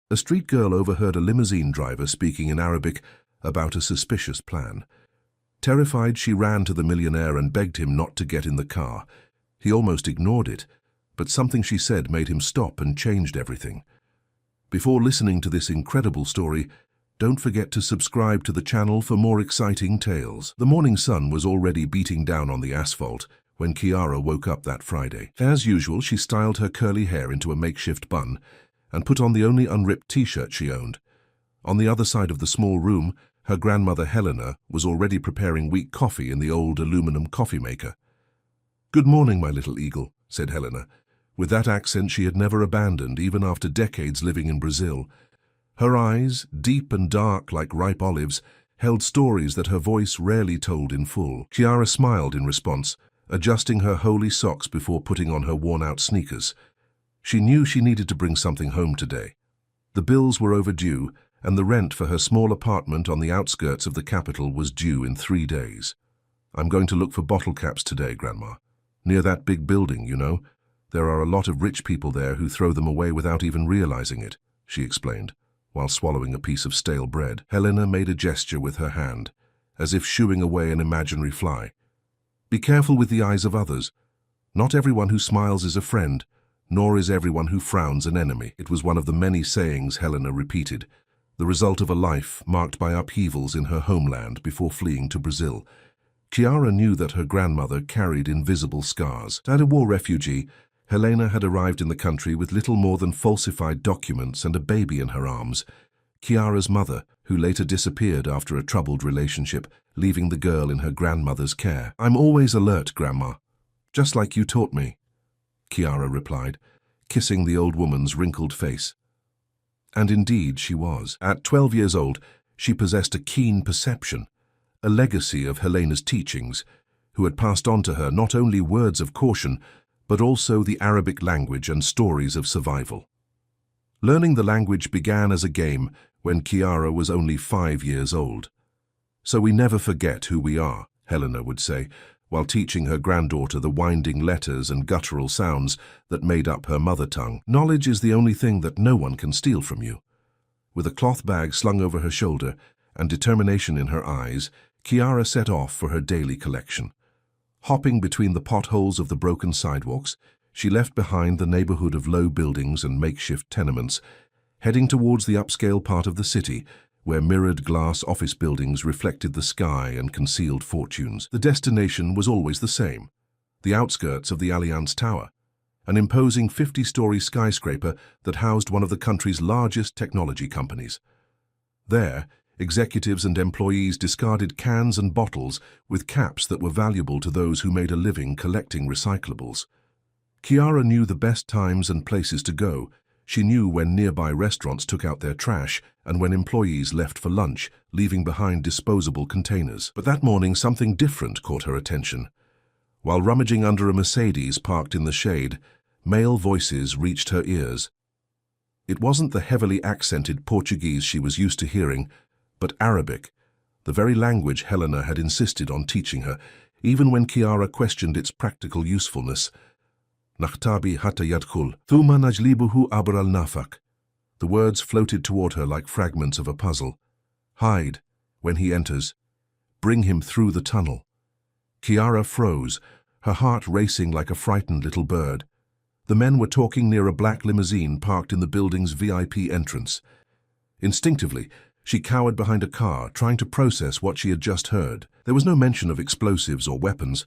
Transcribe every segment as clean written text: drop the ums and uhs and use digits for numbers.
A street girl overheard a limousine driver speaking in Arabic about a suspicious plan. Terrified, she ran to the millionaire and begged him not to get in the car. He almost ignored it, but something she said made him stop and changed everything. Before listening to this incredible story, don't forget to subscribe to the channel for more exciting tales. The morning sun was already beating down on the asphalt when Chiara woke up that Friday. As usual, she styled her curly hair into a makeshift bun and put on the only unripped t-shirt she owned. On the other side of the small room, her grandmother Helena was already preparing weak coffee in the old aluminum coffee maker. "Good morning, my little eagle," said Helena, with that accent she had never abandoned even after decades living in Brazil. Her eyes, deep and dark like ripe olives, held stories that her voice rarely told in full. Chiara smiled in response, adjusting her holey socks before putting on her worn-out sneakers. She knew she needed to bring something home today. The bills were overdue, and the rent for her small apartment on the outskirts of the capital was due in 3 days. "I'm going to look for bottle caps today, Grandma. Near that big building, you know. There are a lot of rich people there who throw them away without even realizing it," she explained, while swallowing a piece of stale bread. Helena made a gesture with her hand, as if shooing away an imaginary fly. "Be careful with the eyes of others. Not everyone who smiles is a friend, nor is everyone who frowns an enemy." It was one of the many sayings Helena repeated, the result of a life marked by upheavals in her homeland before fleeing to Brazil. Chiara knew that her grandmother carried invisible scars. As a war refugee, Helena had arrived in the country with little more than falsified documents and a baby in her arms. Chiara's mother, who later disappeared after a troubled relationship, leaving the girl in her grandmother's care. "I'm always alert, Grandma, just like you taught me," Chiara replied, kissing the old woman's wrinkled face. And indeed she was. At 12 years old, she possessed a keen perception, a legacy of Helena's teachings, who had passed on to her not only words of caution, but also the Arabic language and stories of survival. Learning the language began as a game when Chiara was only 5 years old. "So we never forget who we are," Helena would say, while teaching her granddaughter the winding letters and guttural sounds that made up her mother tongue. "Knowledge is the only thing that no one can steal from you." With a cloth bag slung over her shoulder and determination in her eyes, Chiara set off for her daily collection. Hopping between the potholes of the broken sidewalks, she left behind the neighborhood of low buildings and makeshift tenements, heading towards the upscale part of the city, where mirrored glass office buildings reflected the sky and concealed fortunes. The destination was always the same: the outskirts of the Allianz Tower, an imposing 50-story skyscraper that housed one of the country's largest technology companies. There, executives and employees discarded cans and bottles with caps that were valuable to those who made a living collecting recyclables. Chiara knew the best times and places to go. She knew when nearby restaurants took out their trash and when employees left for lunch, leaving behind disposable containers. But that morning, something different caught her attention. While rummaging under a Mercedes parked in the shade, male voices reached her ears. It wasn't the heavily accented Portuguese she was used to hearing, but Arabic, the very language Helena had insisted on teaching her, even when Chiara questioned its practical usefulness. "Nakhtabi hatta yadkhul, thumma najlibuhu abr al-nafaq." The words floated toward her like fragments of a puzzle. "Hide when he enters. Bring him through the tunnel." Chiara froze, her heart racing like a frightened little bird. The men were talking near a black limousine parked in the building's VIP entrance. Instinctively, she cowered behind a car, trying to process what she had just heard. There was no mention of explosives or weapons,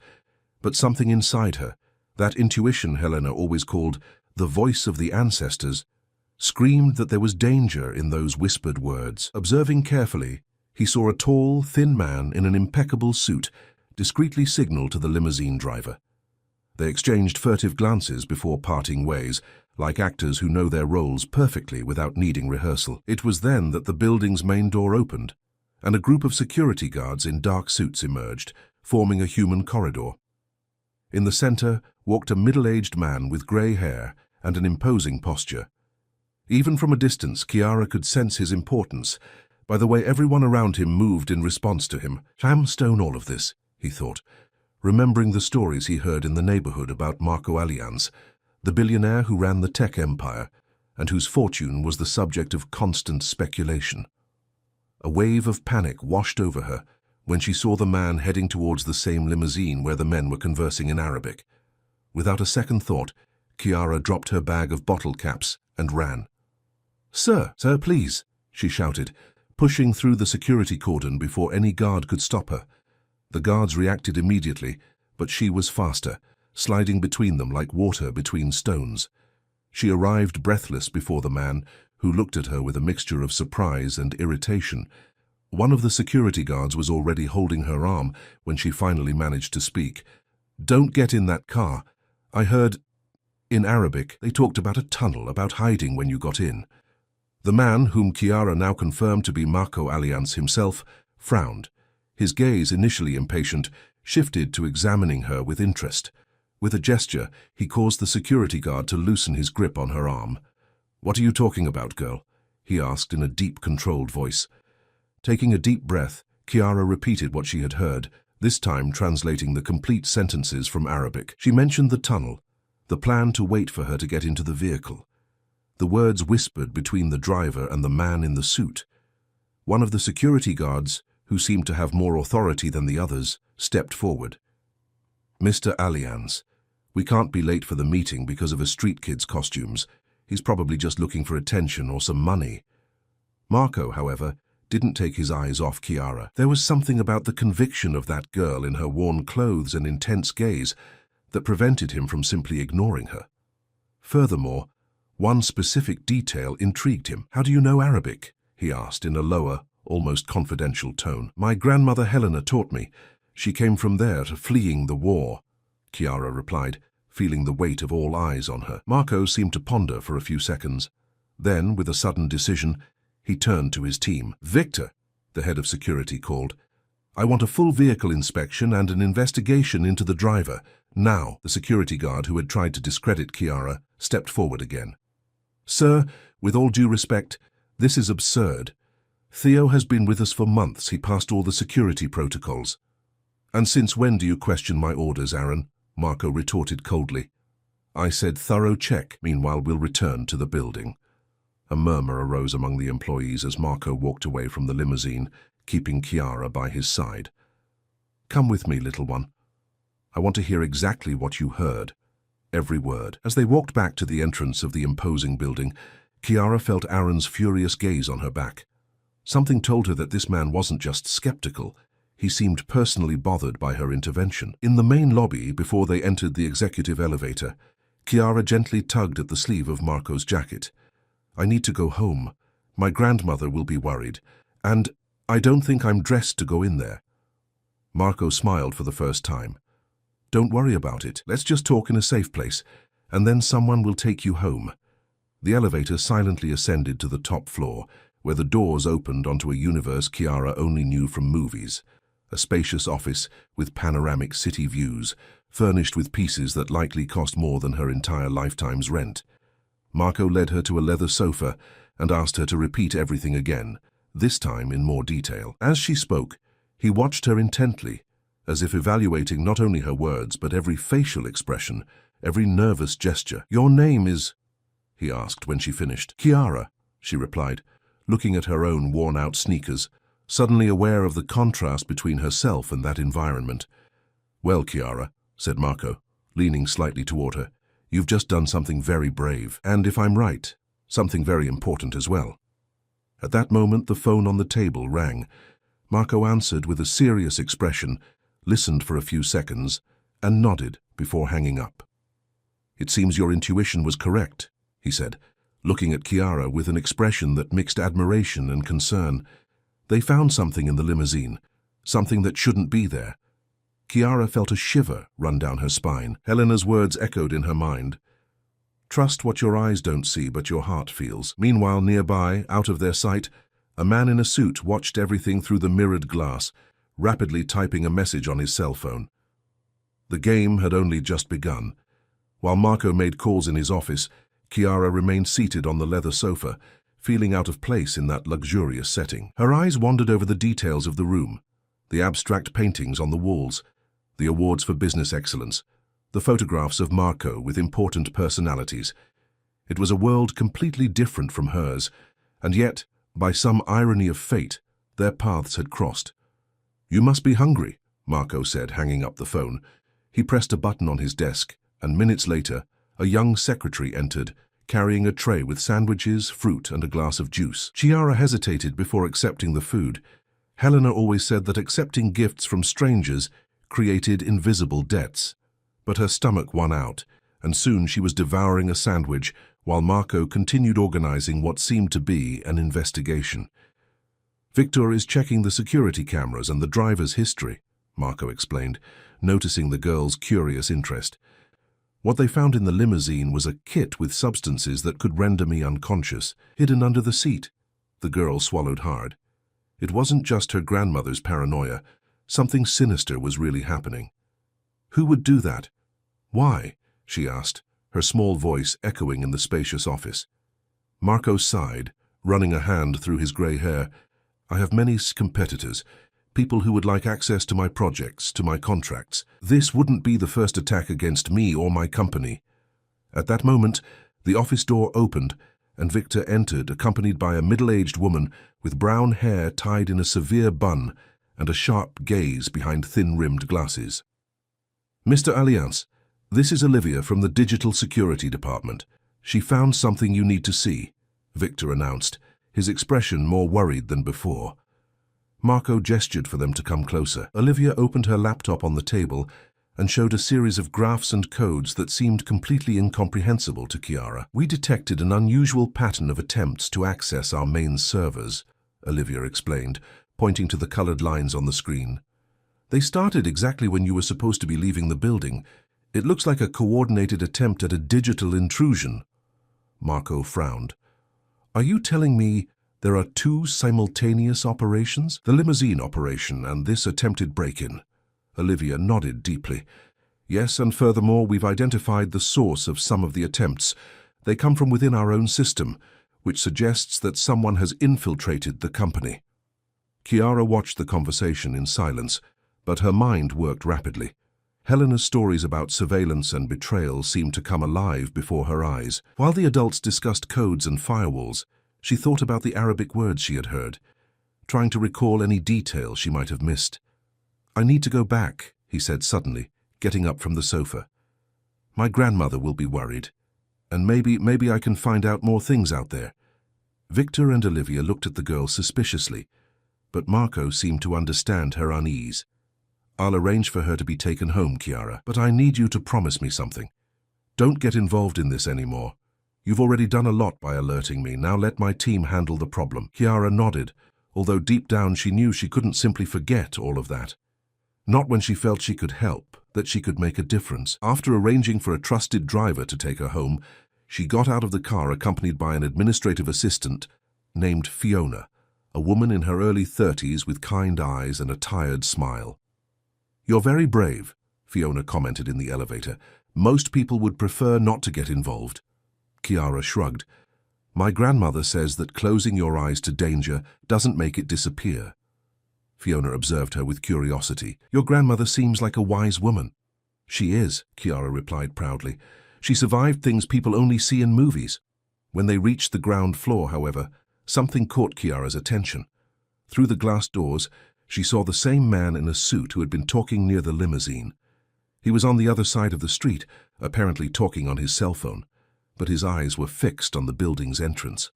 but something inside her, that intuition Helena always called the voice of the ancestors, screamed that there was danger in those whispered words. Observing carefully, he saw a tall, thin man in an impeccable suit discreetly signal to the limousine driver. They exchanged furtive glances before parting ways, like actors who know their roles perfectly without needing rehearsal. It was then that the building's main door opened, and a group of security guards in dark suits emerged, forming a human corridor. In the center walked a middle-aged man with grey hair and an imposing posture. Even from a distance, Chiara could sense his importance by the way everyone around him moved in response to him. "Stone all of this," he thought, remembering the stories he heard in the neighborhood about Marco Allianz, the billionaire who ran the tech empire, and whose fortune was the subject of constant speculation. A wave of panic washed over her when she saw the man heading towards the same limousine where the men were conversing in Arabic. Without a second thought, Chiara dropped her bag of bottle caps and ran. "Sir, sir, please," she shouted, pushing through the security cordon before any guard could stop her. The guards reacted immediately, but she was faster, sliding between them like water between stones. She arrived breathless before the man, who looked at her with a mixture of surprise and irritation. One of the security guards was already holding her arm when she finally managed to speak. "Don't get in that car. I heard..." In Arabic, they talked about a tunnel, about hiding when you got in. The man, whom Chiara now confirmed to be Marco Allianz himself, frowned. His gaze, initially impatient, shifted to examining her with interest. With a gesture, he caused the security guard to loosen his grip on her arm. "What are you talking about, girl?" he asked in a deep, controlled voice. Taking a deep breath, Chiara repeated what she had heard, this time translating the complete sentences from Arabic. She mentioned the tunnel, the plan to wait for her to get into the vehicle. The words whispered between the driver and the man in the suit. One of the security guards, who seemed to have more authority than the others, stepped forward. "Mr. Allianz, we can't be late for the meeting because of a street kid's costumes. He's probably just looking for attention or some money." Marco, however, didn't take his eyes off Chiara. There was something about the conviction of that girl in her worn clothes and intense gaze that prevented him from simply ignoring her. Furthermore, one specific detail intrigued him. "How do you know Arabic?" he asked in a lower, almost confidential tone. "My grandmother Helena taught me. She came from there, fleeing the war," Chiara replied, feeling the weight of all eyes on her. Marco seemed to ponder for a few seconds. Then, with a sudden decision, he turned to his team. "Victor," the head of security called, "I want a full vehicle inspection and an investigation into the driver. Now." The security guard who had tried to discredit Chiara stepped forward again. "Sir, with all due respect, this is absurd. Theo has been with us for months. He passed all the security protocols." "And since when do you question my orders, Aaron?" Marco retorted coldly. "I said thorough check. Meanwhile, we'll return to the building." A murmur arose among the employees as Marco walked away from the limousine, keeping Chiara by his side. "Come with me, little one. I want to hear exactly what you heard. Every word." As they walked back to the entrance of the imposing building, Chiara felt Aaron's furious gaze on her back. Something told her that this man wasn't just skeptical. He seemed personally bothered by her intervention. In the main lobby, before they entered the executive elevator, Chiara gently tugged at the sleeve of Marco's jacket. "I need to go home. My grandmother will be worried. And I don't think I'm dressed to go in there." Marco smiled for the first time. "Don't worry about it. Let's just talk in a safe place, and then someone will take you home." The elevator silently ascended to the top floor, where the doors opened onto a universe Chiara only knew from movies. A spacious office with panoramic city views, furnished with pieces that likely cost more than her entire lifetime's rent. Marco led her to a leather sofa and asked her to repeat everything again, this time in more detail. As she spoke, he watched her intently, as if evaluating not only her words but every facial expression, every nervous gesture. "Your name is..." he asked when she finished. "Chiara," she replied, looking at her own worn-out sneakers, suddenly aware of the contrast between herself and that environment. "Well, Chiara," said Marco, leaning slightly toward her, "you've just done something very brave, and if I'm right, something very important as well." At that moment, the phone on the table rang. Marco answered with a serious expression, listened for a few seconds, and nodded before hanging up. "It seems your intuition was correct," he said, looking at Chiara with an expression that mixed admiration and concern. "They found something in the limousine, something that shouldn't be there." Chiara felt a shiver run down her spine. Helena's words echoed in her mind. "Trust what your eyes don't see but your heart feels." Meanwhile, nearby, out of their sight, a man in a suit watched everything through the mirrored glass, rapidly typing a message on his cell phone. The game had only just begun. While Marco made calls in his office, Chiara remained seated on the leather sofa, feeling out of place in that luxurious setting. Her eyes wandered over the details of the room, the abstract paintings on the walls, the awards for business excellence, the photographs of Marco with important personalities. It was a world completely different from hers, and yet, by some irony of fate, their paths had crossed. "You must be hungry," Marco said, hanging up the phone. He pressed a button on his desk, and minutes later, a young secretary entered, carrying a tray with sandwiches, fruit, and a glass of juice. Chiara hesitated before accepting the food. Helena always said that accepting gifts from strangers created invisible debts. But her stomach won out, and soon she was devouring a sandwich while Marco continued organizing what seemed to be an investigation. "Victor is checking the security cameras and the driver's history," Marco explained, noticing the girl's curious interest. "What they found in the limousine was a kit with substances that could render me unconscious, hidden under the seat." The girl swallowed hard. It wasn't just her grandmother's paranoia. Something sinister was really happening. "Who would do that? Why?" she asked, her small voice echoing in the spacious office. Marco sighed, running a hand through his grey hair. "I have many competitors, people who would like access to my projects, to my contracts. This wouldn't be the first attack against me or my company." At that moment, the office door opened, and Victor entered, accompanied by a middle-aged woman with brown hair tied in a severe bun and a sharp gaze behind thin-rimmed glasses. "Mr. Alliance, this is Olivia from the Digital Security Department. She found something you need to see," Victor announced, his expression more worried than before. Marco gestured for them to come closer. Olivia opened her laptop on the table and showed a series of graphs and codes that seemed completely incomprehensible to Chiara. "We detected an unusual pattern of attempts to access our main servers," Olivia explained, pointing to the colored lines on the screen. "They started exactly when you were supposed to be leaving the building. It looks like a coordinated attempt at a digital intrusion." Marco frowned. "Are you telling me there are two simultaneous operations? The limousine operation and this attempted break-in?" Olivia nodded deeply. "Yes, and furthermore, we've identified the source of some of the attempts. They come from within our own system, which suggests that someone has infiltrated the company." Chiara watched the conversation in silence, but her mind worked rapidly. Helena's stories about surveillance and betrayal seemed to come alive before her eyes. While the adults discussed codes and firewalls, she thought about the Arabic words she had heard, trying to recall any detail she might have missed. "I need to go back," he said suddenly, getting up from the sofa. "My grandmother will be worried, and maybe I can find out more things out there." Victor and Olivia looked at the girl suspiciously, but Marco seemed to understand her unease. "I'll arrange for her to be taken home, Chiara, but I need you to promise me something. Don't get involved in this anymore. You've already done a lot by alerting me. Now let my team handle the problem." Chiara nodded, although deep down she knew she couldn't simply forget all of that. Not when she felt she could help, that she could make a difference. After arranging for a trusted driver to take her home, she got out of the car accompanied by an administrative assistant named Fiona, a woman in her early 30s with kind eyes and a tired smile. "You're very brave," Fiona commented in the elevator. "Most people would prefer not to get involved." Chiara shrugged. "My grandmother says that closing your eyes to danger doesn't make it disappear." Fiona observed her with curiosity. "Your grandmother seems like a wise woman." "She is," Chiara replied proudly. "She survived things people only see in movies." When they reached the ground floor, however, something caught Chiara's attention. Through the glass doors, she saw the same man in a suit who had been talking near the limousine. He was on the other side of the street, apparently talking on his cell phone, but his eyes were fixed on the building's entrance.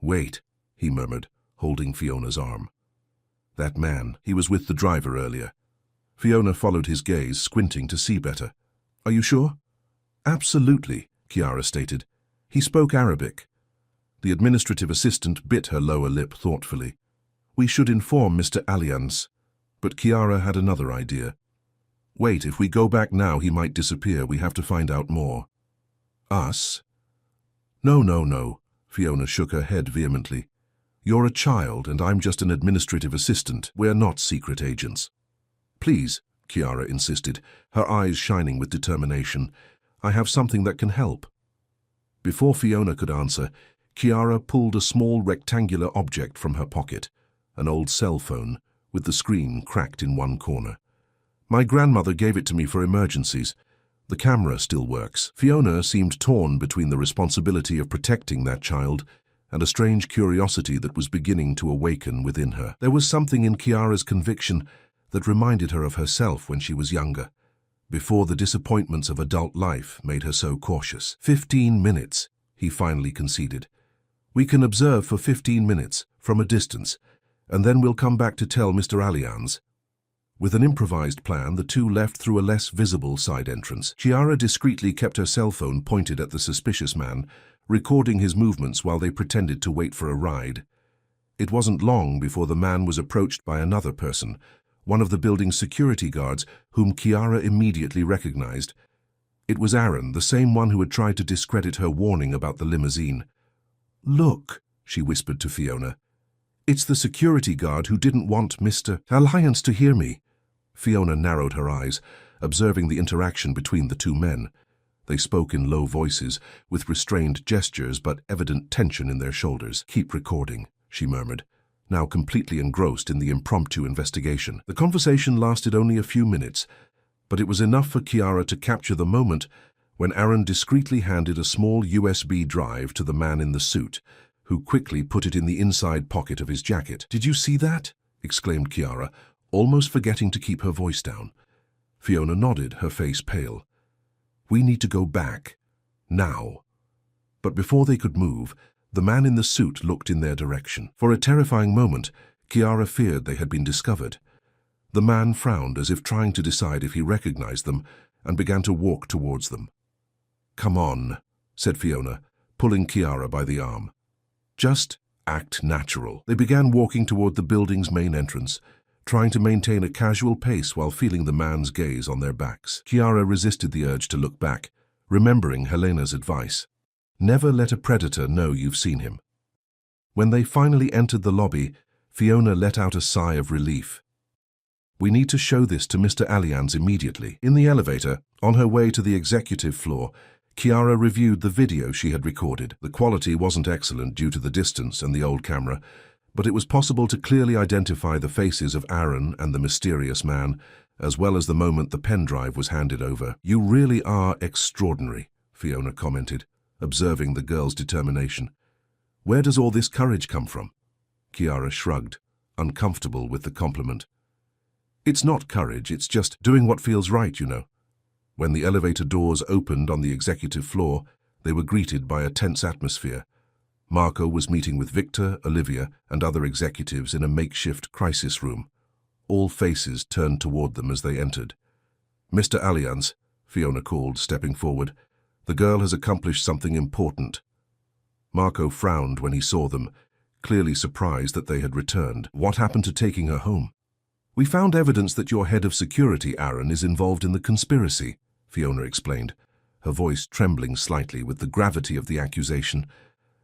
"Wait," he murmured, holding Fiona's arm. "That man, he was with the driver earlier." Fiona followed his gaze, squinting to see better. "Are you sure?" "Absolutely," Chiara stated. "He spoke Arabic." The administrative assistant bit her lower lip thoughtfully. "We should inform Mr. Alliance." But Chiara had another idea. "Wait, if we go back now he might disappear. We have to find out more." "Us?" No, Fiona shook her head vehemently. "You're a child and I'm just an administrative assistant. We're not secret agents." "Please," Chiara insisted, her eyes shining with determination. "I have something that can help." Before Fiona could answer, Chiara pulled a small rectangular object from her pocket, an old cell phone, with the screen cracked in one corner. "My grandmother gave it to me for emergencies. The camera still works. Fiona seemed torn between the responsibility of protecting that child and a strange curiosity that was beginning to awaken within her. There was something in Kiara's conviction that reminded her of herself when she was younger, before the disappointments of adult life made her so cautious. 15 minutes, he finally conceded. We can observe for 15 minutes, from a distance, and then we'll come back to tell Mr. Allianz. With an improvised plan, the two left through a less visible side entrance. Kiara discreetly kept her cell phone pointed at the suspicious man, recording his movements while they pretended to wait for a ride. It wasn't long before the man was approached by another person, one of the building's security guards, whom Kiara immediately recognized. It was Aaron, the same one who had tried to discredit her warning about the limousine. "Look," she whispered to Fiona. "It's the security guard who didn't want Mr. Allianz to hear me." Fiona narrowed her eyes, observing the interaction between the two men. They spoke in low voices, with restrained gestures but evident tension in their shoulders. "Keep recording," she murmured, now completely engrossed in the impromptu investigation. The conversation lasted only a few minutes, but it was enough for Kiara to capture the moment when Aaron discreetly handed a small USB drive to the man in the suit, who quickly put it in the inside pocket of his jacket. "Did you see that?" exclaimed Kiara, almost forgetting to keep her voice down. Fiona nodded, her face pale. "We need to go back. Now." But before they could move, the man in the suit looked in their direction. For a terrifying moment, Kiara feared they had been discovered. The man frowned as if trying to decide if he recognized them and began to walk towards them. "Come on," said Fiona, pulling Kiara by the arm. "Just act natural." They began walking toward the building's main entrance, trying to maintain a casual pace while feeling the man's gaze on their backs. Kiara resisted the urge to look back, remembering Helena's advice. Never let a predator know you've seen him. When they finally entered the lobby, Fiona let out a sigh of relief. "We need to show this to Mr. Allianz immediately." In the elevator, on her way to the executive floor, Kiara reviewed the video she had recorded. The quality wasn't excellent due to the distance and the old camera, but it was possible to clearly identify the faces of Aaron and the mysterious man, as well as the moment the pen drive was handed over. "You really are extraordinary," Fiona commented, observing the girl's determination. "Where does all this courage come from?" Kiara shrugged, uncomfortable with the compliment. "It's not courage, it's just doing what feels right, you know." When the elevator doors opened on the executive floor, they were greeted by a tense atmosphere. Marco was meeting with Victor, Olivia, and other executives in a makeshift crisis room. All faces turned toward them as they entered. "Mr. Allianz," Fiona called, stepping forward. "The girl has accomplished something important." Marco frowned when he saw them, clearly surprised that they had returned. "What happened to taking her home?" "We found evidence that your head of security, Aaron, is involved in the conspiracy," Fiona explained, her voice trembling slightly with the gravity of the accusation.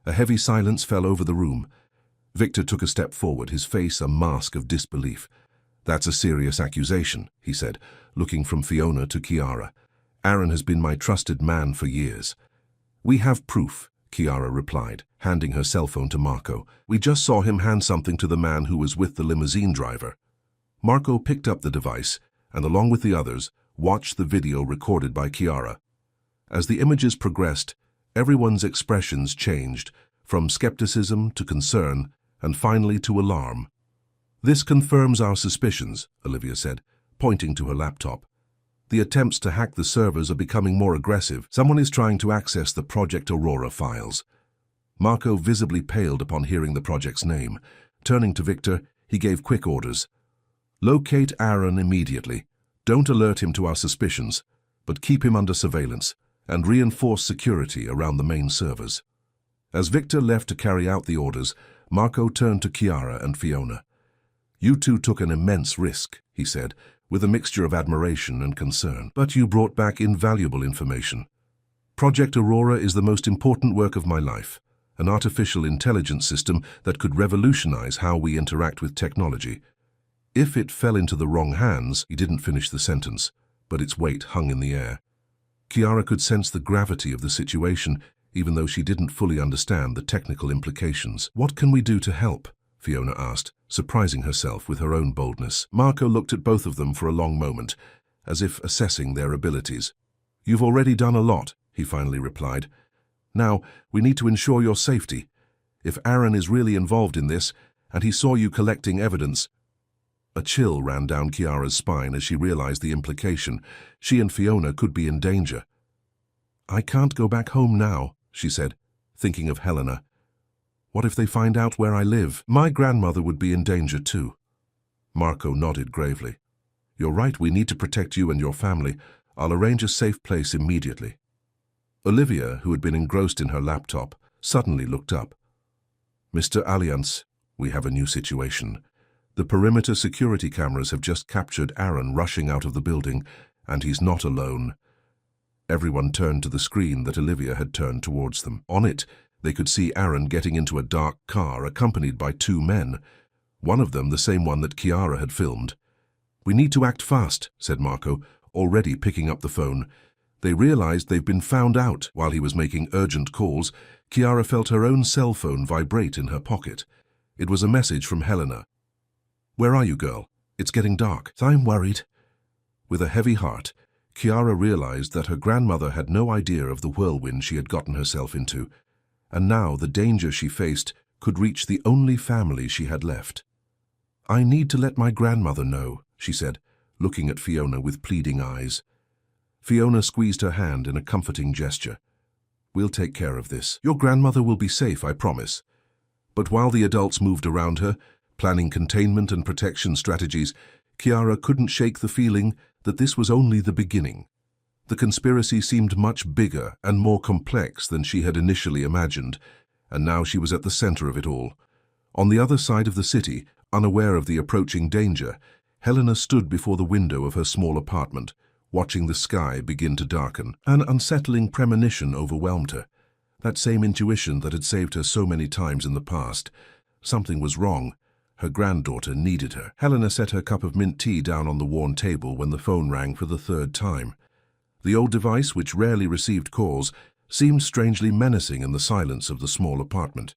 A heavy silence fell over the room. Victor took a step forward, his face a mask of disbelief. "That's a serious accusation," he said, looking from Fiona to Kiara. "Aaron has been my trusted man for years." "We have proof," Kiara replied, handing her cell phone to Marco. "We just saw him hand something to the man who was with the limousine driver." Marco picked up the device and, along with the others, watched the video recorded by Kiara. As the images progressed, everyone's expressions changed, from skepticism to concern, and finally to alarm. "This confirms our suspicions," Olivia said, pointing to her laptop. "The attempts to hack the servers are becoming more aggressive. Someone is trying to access the Project Aurora files." Marco visibly paled upon hearing the project's name. Turning to Victor, he gave quick orders. "Locate Aaron immediately. Don't alert him to our suspicions, but keep him under surveillance, and reinforce security around the main servers." As Victor left to carry out the orders, Marco turned to Kiara and Fiona. "You two took an immense risk," he said, with a mixture of admiration and concern. "But you brought back invaluable information. Project Aurora is the most important work of my life, an artificial intelligence system that could revolutionize how we interact with technology. If it fell into the wrong hands," he didn't finish the sentence, but its weight hung in the air. Kiara could sense the gravity of the situation, even though she didn't fully understand the technical implications. "What can we do to help?" Fiona asked, surprising herself with her own boldness. Marco looked at both of them for a long moment, as if assessing their abilities. "You've already done a lot," he finally replied. "Now, we need to ensure your safety. If Aaron is really involved in this, and he saw you collecting evidence—" A chill ran down Kiara's spine as she realized the implication. She and Fiona could be in danger. "I can't go back home now," she said, thinking of Helena. "What if they find out where I live? My grandmother would be in danger too." Marco nodded gravely. "You're right, we need to protect you and your family. I'll arrange a safe place immediately." Olivia, who had been engrossed in her laptop, suddenly looked up. "Mr. Alliance, we have a new situation. The perimeter security cameras have just captured Aaron rushing out of the building, and he's not alone." Everyone turned to the screen that Olivia had turned towards them. On it, they could see Aaron getting into a dark car accompanied by two men, one of them the same one that Kiara had filmed. "We need to act fast," said Marco, already picking up the phone. They realized they've been found out. While he was making urgent calls, Kiara felt her own cell phone vibrate in her pocket. It was a message from Helena. "Where are you, girl? It's getting dark." "I'm worried." With a heavy heart, Kiara realized that her grandmother had no idea of the whirlwind she had gotten herself into, and now the danger she faced could reach the only family she had left. "I need to let my grandmother know," she said, looking at Fiona with pleading eyes. Fiona squeezed her hand in a comforting gesture. "We'll take care of this. Your grandmother will be safe, I promise." But while the adults moved around her, planning containment and protection strategies, Kiara couldn't shake the feeling that this was only the beginning. The conspiracy seemed much bigger and more complex than she had initially imagined, and now she was at the center of it all. On the other side of the city, unaware of the approaching danger, Helena stood before the window of her small apartment, watching the sky begin to darken. An unsettling premonition overwhelmed her. That same intuition that had saved her so many times in the past. Something was wrong. Her granddaughter needed her. Helena set her cup of mint tea down on the worn table when the phone rang for the third time. The old device, which rarely received calls, seemed strangely menacing in the silence of the small apartment.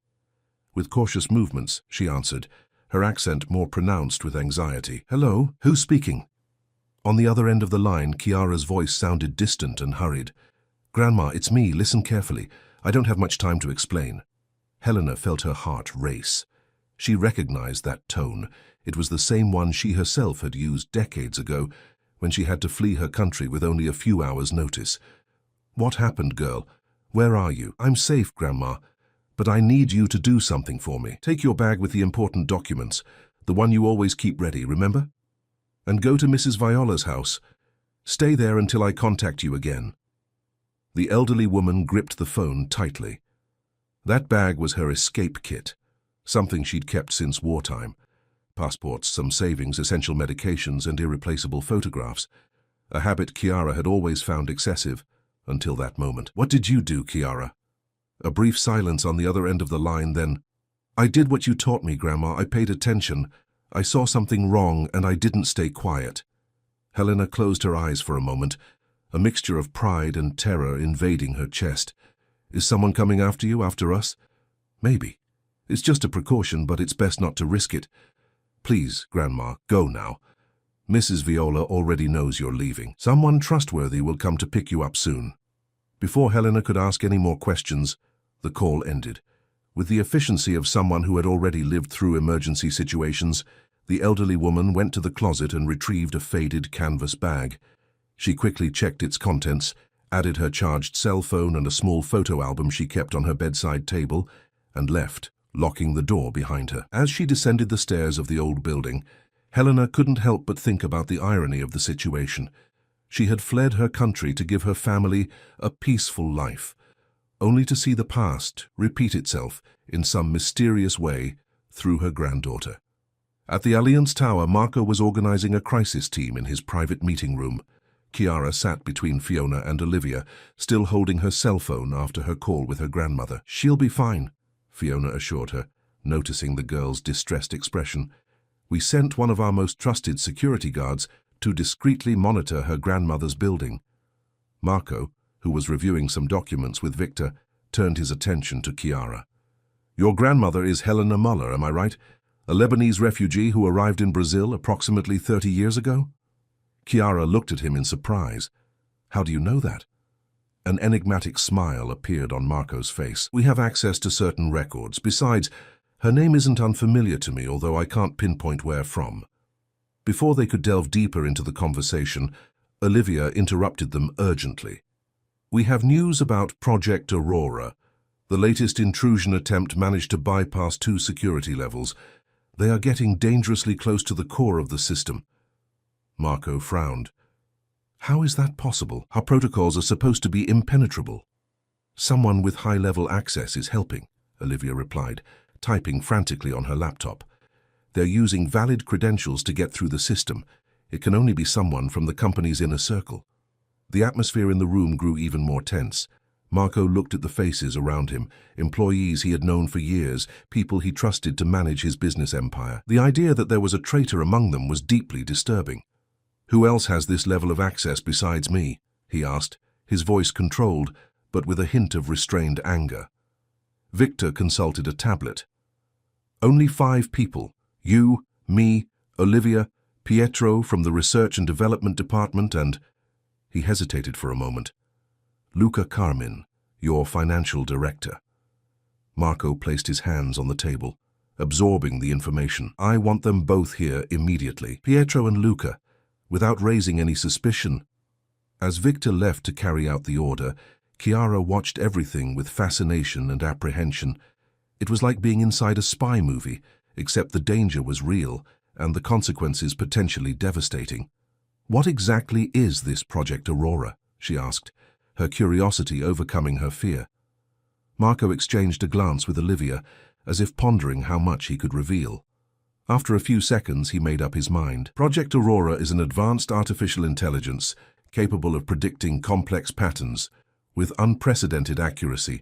With cautious movements, she answered, her accent more pronounced with anxiety. "Hello? Who's speaking?" On the other end of the line, Kiara's voice sounded distant and hurried. "Grandma, it's me. Listen carefully. I don't have much time to explain." Helena felt her heart race. She recognized that tone. It was the same one she herself had used decades ago, when she had to flee her country with only a few hours' notice. "What happened, girl? Where are you?" "I'm safe, Grandma, but I need you to do something for me. Take your bag with the important documents, the one you always keep ready, remember? And go to Mrs. Viola's house. Stay there until I contact you again." The elderly woman gripped the phone tightly. That bag was her escape kit, something she'd kept since wartime. Passports, some savings, essential medications, and irreplaceable photographs. A habit Kiara had always found excessive, until that moment. "What did you do, Kiara?" A brief silence on the other end of the line, then, "I did what you taught me, Grandma. I paid attention. I saw something wrong, and I didn't stay quiet." Helena closed her eyes for a moment, a mixture of pride and terror invading her chest. "Is someone coming after you, after us?" "Maybe. It's just a precaution, but it's best not to risk it. Please, Grandma, go now. Mrs. Viola already knows you're leaving. Someone trustworthy will come to pick you up soon." Before Helena could ask any more questions, the call ended. With the efficiency of someone who had already lived through emergency situations, the elderly woman went to the closet and retrieved a faded canvas bag. She quickly checked its contents, added her charged cell phone and a small photo album she kept on her bedside table, and left, locking the door behind her. As she descended the stairs of the old building, Helena couldn't help but think about the irony of the situation. She had fled her country to give her family a peaceful life, only to see the past repeat itself in some mysterious way through her granddaughter. At the Alliance Tower, Marco was organizing a crisis team in his private meeting room. Kiara sat between Fiona and Olivia, still holding her cell phone after her call with her grandmother. "She'll be fine," Fiona assured her, noticing the girl's distressed expression. "We sent one of our most trusted security guards to discreetly monitor her grandmother's building." Marco, who was reviewing some documents with Victor, turned his attention to Kiara. "Your grandmother is Helena Muller, am I right? A Lebanese refugee who arrived in Brazil approximately 30 years ago?" Kiara looked at him in surprise. "How do you know that?" An enigmatic smile appeared on Marco's face. "We have access to certain records. Besides, her name isn't unfamiliar to me, although I can't pinpoint where from." Before they could delve deeper into the conversation, Olivia interrupted them urgently. "We have news about Project Aurora. The latest intrusion attempt managed to bypass 2 security levels. They are getting dangerously close to the core of the system." Marco frowned. "How is that possible? Our protocols are supposed to be impenetrable." "Someone with high-level access is helping," Olivia replied, typing frantically on her laptop. "They're using valid credentials to get through the system. It can only be someone from the company's inner circle." The atmosphere in the room grew even more tense. Marco looked at the faces around him, employees he had known for years, people he trusted to manage his business empire. The idea that there was a traitor among them was deeply disturbing. "Who else has this level of access besides me?" he asked, his voice controlled, but with a hint of restrained anger. Victor consulted a tablet. "Only 5 people. You, me, Olivia, Pietro from the Research and Development Department, and—" He hesitated for a moment. "Luca Carmin, your financial director." Marco placed his hands on the table, absorbing the information. "I want them both here immediately. Pietro and Luca, without raising any suspicion." As Victor left to carry out the order, Chiara watched everything with fascination and apprehension. It was like being inside a spy movie, except the danger was real and the consequences potentially devastating. "What exactly is this Project Aurora?" she asked, her curiosity overcoming her fear. Marco exchanged a glance with Olivia, as if pondering how much he could reveal. After a few seconds, he made up his mind. "Project Aurora is an advanced artificial intelligence capable of predicting complex patterns with unprecedented accuracy.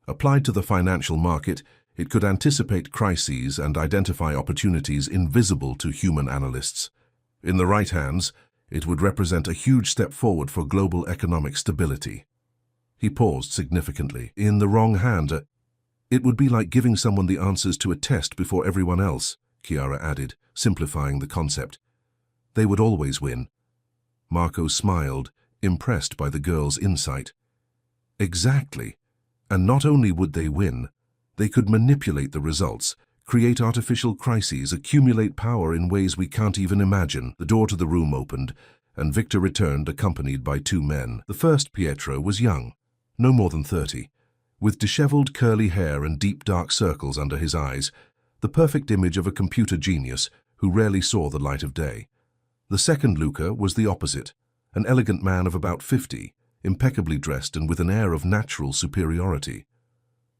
Applied to the financial market, it could anticipate crises and identify opportunities invisible to human analysts. In the right hands, it would represent a huge step forward for global economic stability." He paused significantly. "In the wrong hand, it would be like giving someone the answers to a test before everyone else," Chiara added, simplifying the concept. "They would always win." Marco smiled, impressed by the girl's insight. "Exactly. And not only would they win, they could manipulate the results, create artificial crises, accumulate power in ways we can't even imagine." The door to the room opened, and Victor returned accompanied by 2 men. The first, Pietro, was young, no more than 30, with disheveled curly hair and deep dark circles under his eyes, the perfect image of a computer genius who rarely saw the light of day. The second, Luca, was the opposite, an elegant man of about 50, impeccably dressed and with an air of natural superiority.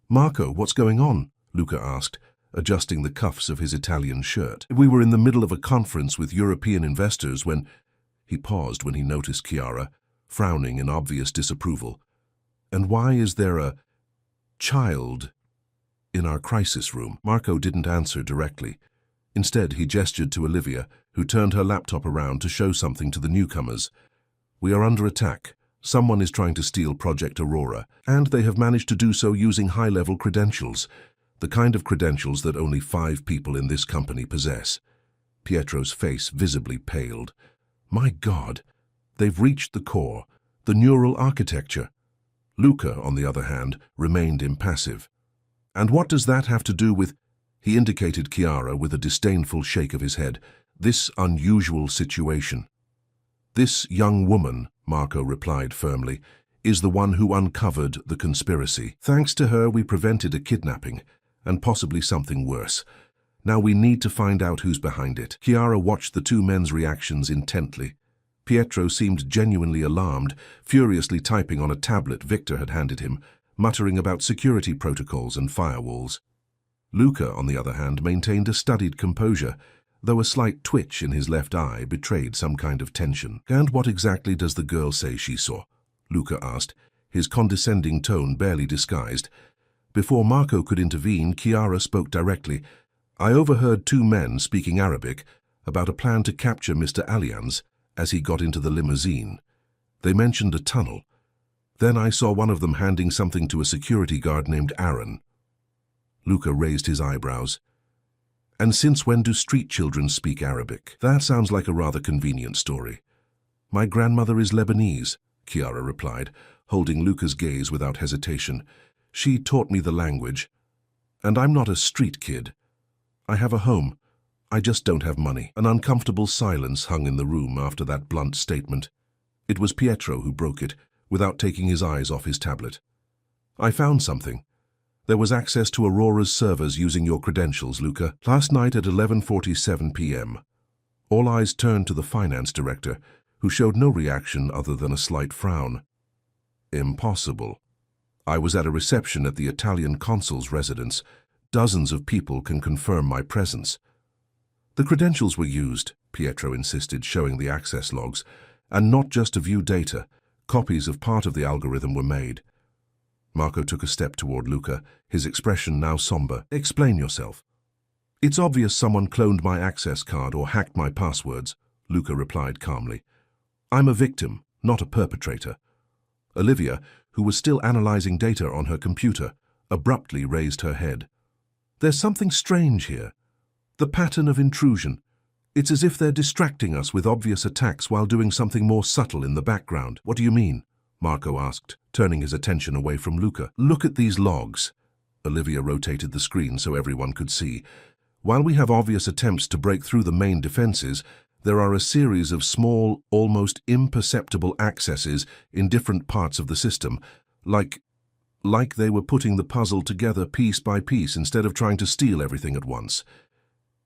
"Marco, what's going on?" Luca asked, adjusting the cuffs of his Italian shirt. "We were in the middle of a conference with European investors when—" He paused when he noticed Chiara, frowning in obvious disapproval. "And why is there a child in our crisis room?" Marco didn't answer directly. Instead, he gestured to Olivia, who turned her laptop around to show something to the newcomers. "We are under attack. Someone is trying to steal Project Aurora, and they have managed to do so using high-level credentials, the kind of credentials that only 5 people in this company possess." Pietro's face visibly paled. "My God, they've reached the core, the neural architecture." Luca, on the other hand, remained impassive. "And what does that have to do with—" He indicated Chiara with a disdainful shake of his head. "This unusual situation." "This young woman," Marco replied firmly, "is the one who uncovered the conspiracy. Thanks to her, we prevented a kidnapping, and possibly something worse. Now we need to find out who's behind it." Chiara watched the 2 men's reactions intently. Pietro seemed genuinely alarmed, furiously typing on a tablet Victor had handed him, muttering about security protocols and firewalls. Luca, on the other hand, maintained a studied composure, though a slight twitch in his left eye betrayed some kind of tension. "And what exactly does the girl say she saw?" Luca asked, his condescending tone barely disguised. Before Marco could intervene, Chiara spoke directly. "I overheard 2 men speaking Arabic about a plan to capture Mr. Allianz as he got into the limousine. They mentioned a tunnel. Then I saw one of them handing something to a security guard named Aaron." Luca raised his eyebrows. "And since when do street children speak Arabic?" "That sounds like a rather convenient story." "My grandmother is Lebanese," Chiara replied, holding Luca's gaze without hesitation. "She taught me the language. And I'm not a street kid. I have a home. I just don't have money." An uncomfortable silence hung in the room after that blunt statement. It was Pietro who broke it, without taking his eyes off his tablet. "I found something. There was access to Aurora's servers using your credentials, Luca. Last night at 11:47 p.m. All eyes turned to the finance director, who showed no reaction other than a slight frown. Impossible. I was at a reception at the Italian consul's residence. Dozens of people can confirm my presence." "The credentials were used," Pietro insisted, showing the access logs, "and not just to view data. Copies of part of the algorithm were made." Marco took a step toward Luca, his expression now somber. "Explain yourself." "It's obvious someone cloned my access card or hacked my passwords," Luca replied calmly. "I'm a victim, not a perpetrator." Olivia, who was still analyzing data on her computer, abruptly raised her head. "There's something strange here. The pattern of intrusion. It's as if they're distracting us with obvious attacks while doing something more subtle in the background." "What do you mean?" Marco asked, turning his attention away from Luca. "Look at these logs." Olivia rotated the screen so everyone could see. "While we have obvious attempts to break through the main defenses, there are a series of small, almost imperceptible accesses in different parts of the system, like they were putting the puzzle together piece by piece instead of trying to steal everything at once."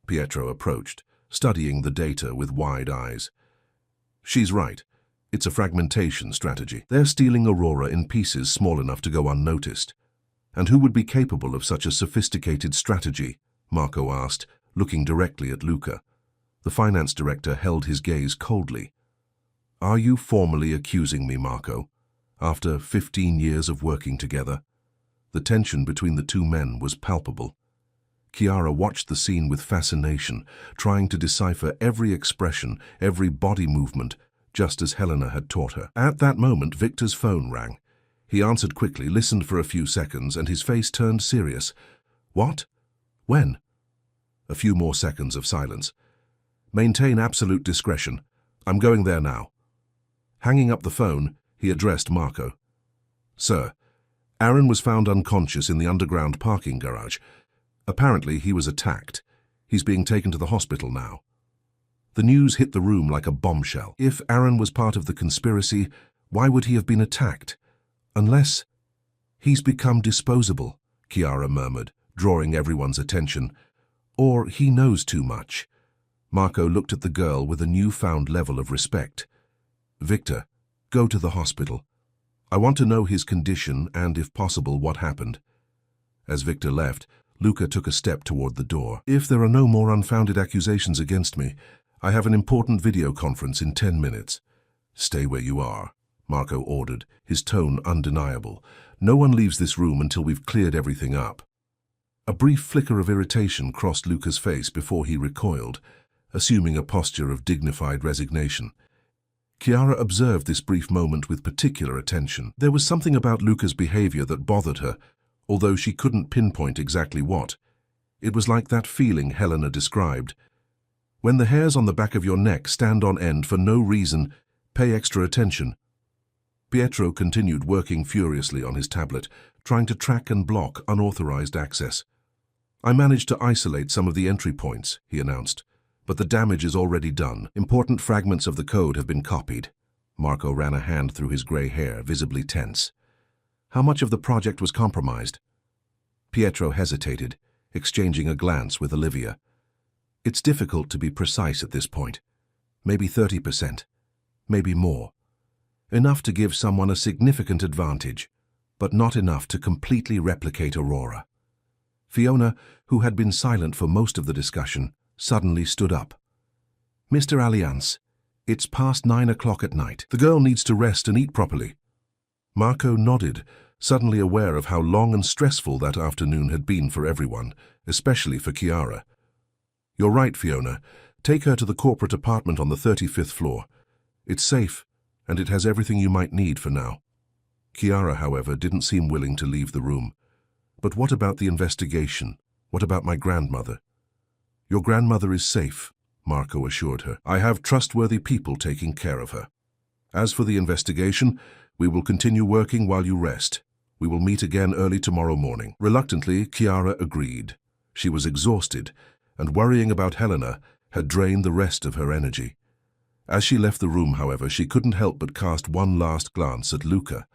Pietro approached, studying the data with wide eyes. "She's right. It's a fragmentation strategy. They're stealing Aurora in pieces small enough to go unnoticed." "And who would be capable of such a sophisticated strategy?" Marco asked, looking directly at Luca. The finance director held his gaze coldly. "Are you formally accusing me, Marco, after 15 years of working together?" The tension between the two men was palpable. Chiara watched the scene with fascination, trying to decipher every expression, every body movement, just as Helena had taught her. At that moment, Victor's phone rang. He answered quickly, listened for a few seconds, and his face turned serious. "What? When?" A few more seconds of silence. "Maintain absolute discretion. I'm going there now." Hanging up the phone, he addressed Marco. "Sir, Aaron was found unconscious in the underground parking garage. Apparently, he was attacked. He's being taken to the hospital now." The news hit the room like a bombshell. If Aaron was part of the conspiracy, why would he have been attacked? Unless... "He's become disposable," Chiara murmured, drawing everyone's attention. "Or he knows too much." Marco looked at the girl with a newfound level of respect. "Victor, go to the hospital. I want to know his condition and, if possible, what happened." As Victor left, Luca took a step toward the door. "If there are no more unfounded accusations against me, I have an important video conference in 10 minutes. "Stay where you are," Marco ordered, his tone undeniable. "No one leaves this room until we've cleared everything up." A brief flicker of irritation crossed Luca's face before he recoiled, assuming a posture of dignified resignation. Chiara observed this brief moment with particular attention. There was something about Luca's behavior that bothered her, although she couldn't pinpoint exactly what. It was like that feeling Helena described. When the hairs on the back of your neck stand on end for no reason, pay extra attention. Pietro continued working furiously on his tablet, trying to track and block unauthorized access. "I managed to isolate some of the entry points," he announced, "but the damage is already done. Important fragments of the code have been copied." Marco ran a hand through his gray hair, visibly tense. "How much of the project was compromised?" Pietro hesitated, exchanging a glance with Olivia. "It's difficult to be precise at this point. Maybe 30%, maybe more. Enough to give someone a significant advantage, but not enough to completely replicate Aurora." Fiona, who had been silent for most of the discussion, suddenly stood up. "Mr. Alliance, it's past 9 o'clock at night. The girl needs to rest and eat properly." Marco nodded, suddenly aware of how long and stressful that afternoon had been for everyone, especially for Chiara. "You're right, Fiona. Take her to the corporate apartment on the 35th floor. It's safe, and it has everything you might need for now." Chiara, however, didn't seem willing to leave the room. "But what about the investigation? What about my grandmother?" "Your grandmother is safe," Marco assured her. "I have trustworthy people taking care of her. As for the investigation, We will continue working while you rest. We will meet again early tomorrow morning." Reluctantly, Chiara agreed. She was exhausted, and worrying about Helena had drained the rest of her energy. As she left the room, however, she couldn't help but cast one last glance at Luca.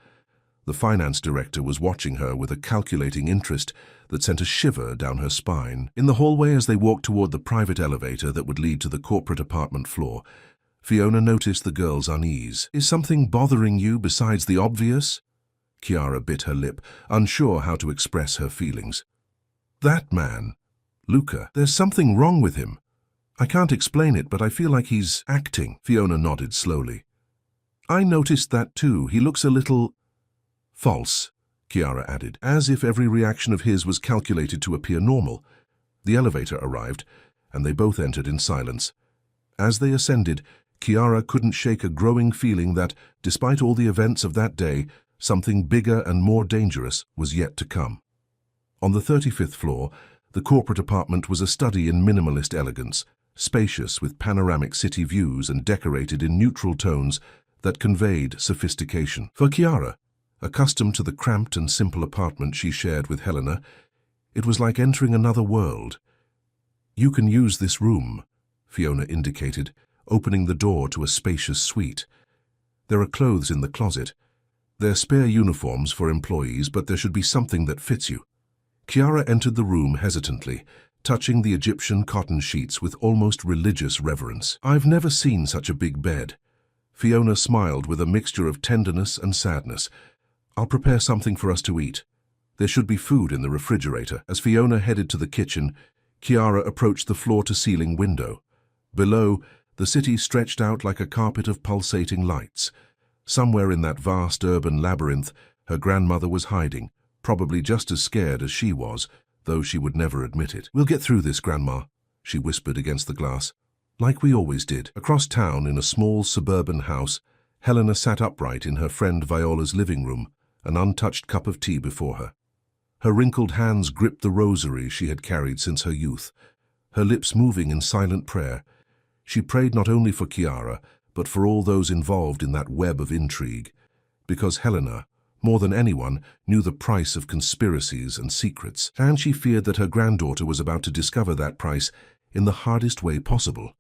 The finance director was watching her with a calculating interest that sent a shiver down her spine. In the hallway, as they walked toward the private elevator that would lead to the corporate apartment floor, Fiona noticed the girl's unease. "Is something bothering you besides the obvious?" Chiara bit her lip, unsure how to express her feelings. "That man, Luca, there's something wrong with him. I can't explain it, but I feel like he's acting." Fiona nodded slowly. "I noticed that too. He looks a little false," Chiara added, as if every reaction of his was calculated to appear normal. The elevator arrived, and they both entered in silence. As they ascended, Chiara couldn't shake a growing feeling that, despite all the events of that day, something bigger and more dangerous was yet to come. On the 35th floor, the corporate apartment was a study in minimalist elegance, spacious with panoramic city views and decorated in neutral tones that conveyed sophistication. For Chiara, accustomed to the cramped and simple apartment she shared with Helena, it was like entering another world. "You can use this room," Fiona indicated, opening the door to a spacious suite. "There are clothes in the closet. They're spare uniforms for employees, but there should be something that fits you." Chiara entered the room hesitantly, touching the Egyptian cotton sheets with almost religious reverence. "I've never seen such a big bed." Fiona smiled with a mixture of tenderness and sadness. "I'll prepare something for us to eat. There should be food in the refrigerator." As Fiona headed to the kitchen, Chiara approached the floor-to-ceiling window. Below, the city stretched out like a carpet of pulsating lights. Somewhere in that vast urban labyrinth, her grandmother was hiding, probably just as scared as she was, though she would never admit it. "We'll get through this, Grandma," she whispered against the glass. "Like we always did." Across town, in a small suburban house, Helena sat upright in her friend Viola's living room, an untouched cup of tea before her. Her wrinkled hands gripped the rosary she had carried since her youth, her lips moving in silent prayer. She prayed not only for Chiara, but for all those involved in that web of intrigue, because Helena, more than anyone, knew the price of conspiracies and secrets, and she feared that her granddaughter was about to discover that price in the hardest way possible.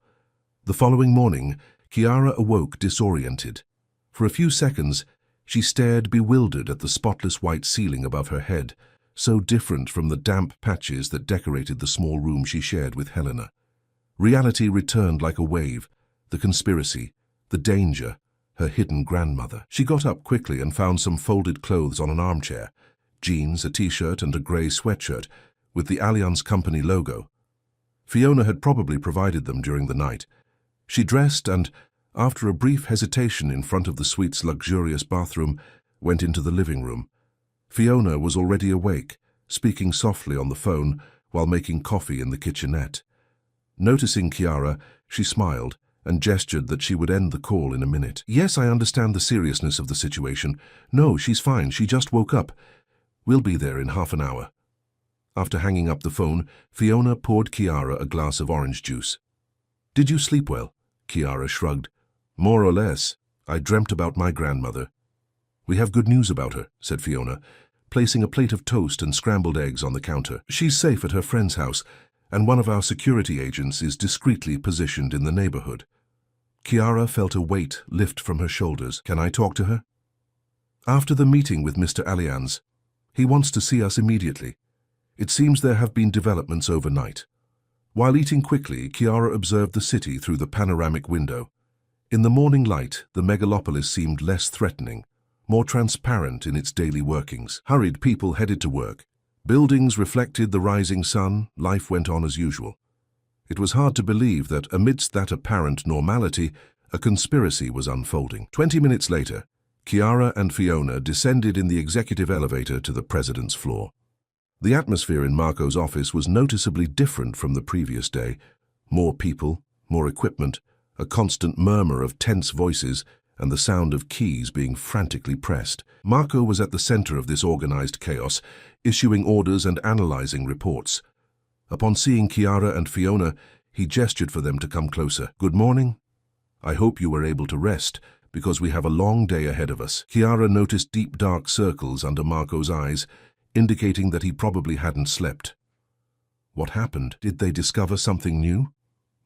The following morning, Chiara awoke disoriented. For a few seconds, she stared bewildered at the spotless white ceiling above her head, so different from the damp patches that decorated the small room she shared with Helena. Reality returned like a wave, the conspiracy, the danger, her hidden grandmother. She got up quickly and found some folded clothes on an armchair, jeans, a t-shirt and a grey sweatshirt with the Allianz Company logo. Fiona had probably provided them during the night. She dressed and, after a brief hesitation in front of the suite's luxurious bathroom, went into the living room. Fiona was already awake, speaking softly on the phone while making coffee in the kitchenette. Noticing Chiara, she smiled and gestured that she would end the call in a minute. "Yes, I understand the seriousness of the situation. No, she's fine. She just woke up. We'll be there in half an hour." After hanging up the phone, Fiona poured Chiara a glass of orange juice. "Did you sleep well?" Chiara shrugged. "More or less. I dreamt about my grandmother." "We have good news about her," said Fiona, placing a plate of toast and scrambled eggs on the counter. "She's safe at her friend's house, and one of our security agents is discreetly positioned in the neighborhood." Chiara felt a weight lift from her shoulders. "Can I talk to her?" "After the meeting with Mr. Allianz. He wants to see us immediately. It seems there have been developments overnight." While eating quickly, Chiara observed the city through the panoramic window. In the morning light, the megalopolis seemed less threatening, more transparent in its daily workings. Hurried people headed to work. Buildings reflected the rising sun. Life went on as usual. It was hard to believe that, amidst that apparent normality, a conspiracy was unfolding. 20 minutes later, Chiara and Fiona descended in the executive elevator to the president's floor. The atmosphere in Marco's office was noticeably different from the previous day. More people, more equipment, a constant murmur of tense voices, and the sound of keys being frantically pressed. Marco was at the center of this organized chaos, issuing orders and analyzing reports. Upon seeing Chiara and Fiona, he gestured for them to come closer. "Good morning. I hope you were able to rest, because we have a long day ahead of us. Chiara noticed deep dark circles under Marco's eyes, indicating that he probably hadn't slept. What happened? Did they discover something new?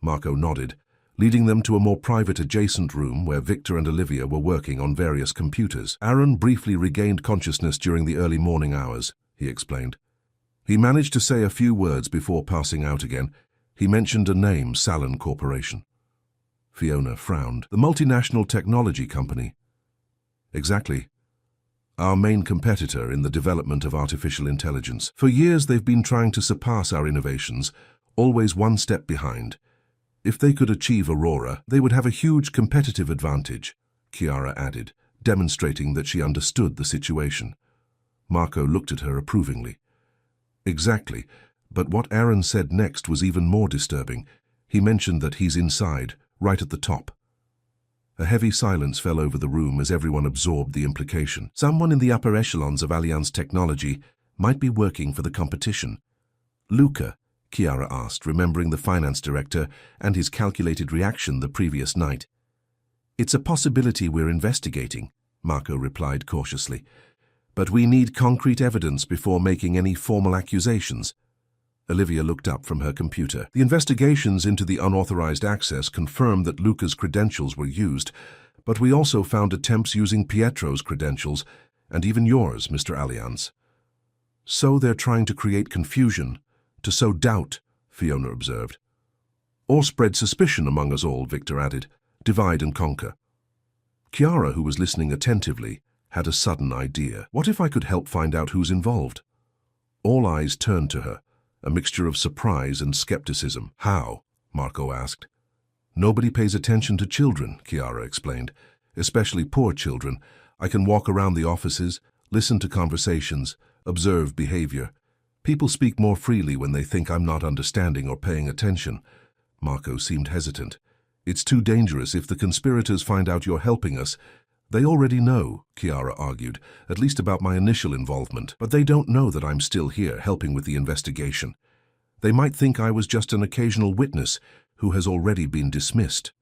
Marco nodded, leading them to a more private adjacent room where Victor and Olivia were working on various computers. Aaron briefly regained consciousness during the early morning hours, he explained. He managed to say a few words before passing out again. He mentioned a name, Salon Corporation. Fiona frowned. The multinational technology company. Exactly. Our main competitor in the development of artificial intelligence. For years they've been trying to surpass our innovations, always one step behind. If they could achieve Aurora, they would have a huge competitive advantage, Chiara added, demonstrating that she understood the situation. Marco looked at her approvingly. Exactly, but what Aaron said next was even more disturbing. He mentioned that he's inside, right at the top. A heavy silence fell over the room as everyone absorbed the implication. Someone in the upper echelons of Allianz Technology might be working for the competition. Luca, Chiara asked, remembering the finance director and his calculated reaction the previous night. It's a possibility we're investigating, Marco replied cautiously. But we need concrete evidence before making any formal accusations. Olivia looked up from her computer. The investigations into the unauthorized access confirmed that Luca's credentials were used, but we also found attempts using Pietro's credentials, and even yours, Mr. Allianz. So they're trying to create confusion, to sow doubt, Fiona observed. Or spread suspicion among us all, Victor added. Divide and conquer. Chiara, who was listening attentively, had a sudden idea. What if I could help find out who's involved? All eyes turned to her, a mixture of surprise and skepticism. How? Marco asked. Nobody pays attention to children, Chiara explained, especially poor children. I can walk around the offices, listen to conversations, observe behavior. People speak more freely when they think I'm not understanding or paying attention. Marco seemed hesitant. It's too dangerous if the conspirators find out you're helping us. They already know, Chiara argued, at least about my initial involvement, but they don't know that I'm still here helping with the investigation. They might think I was just an occasional witness who has already been dismissed.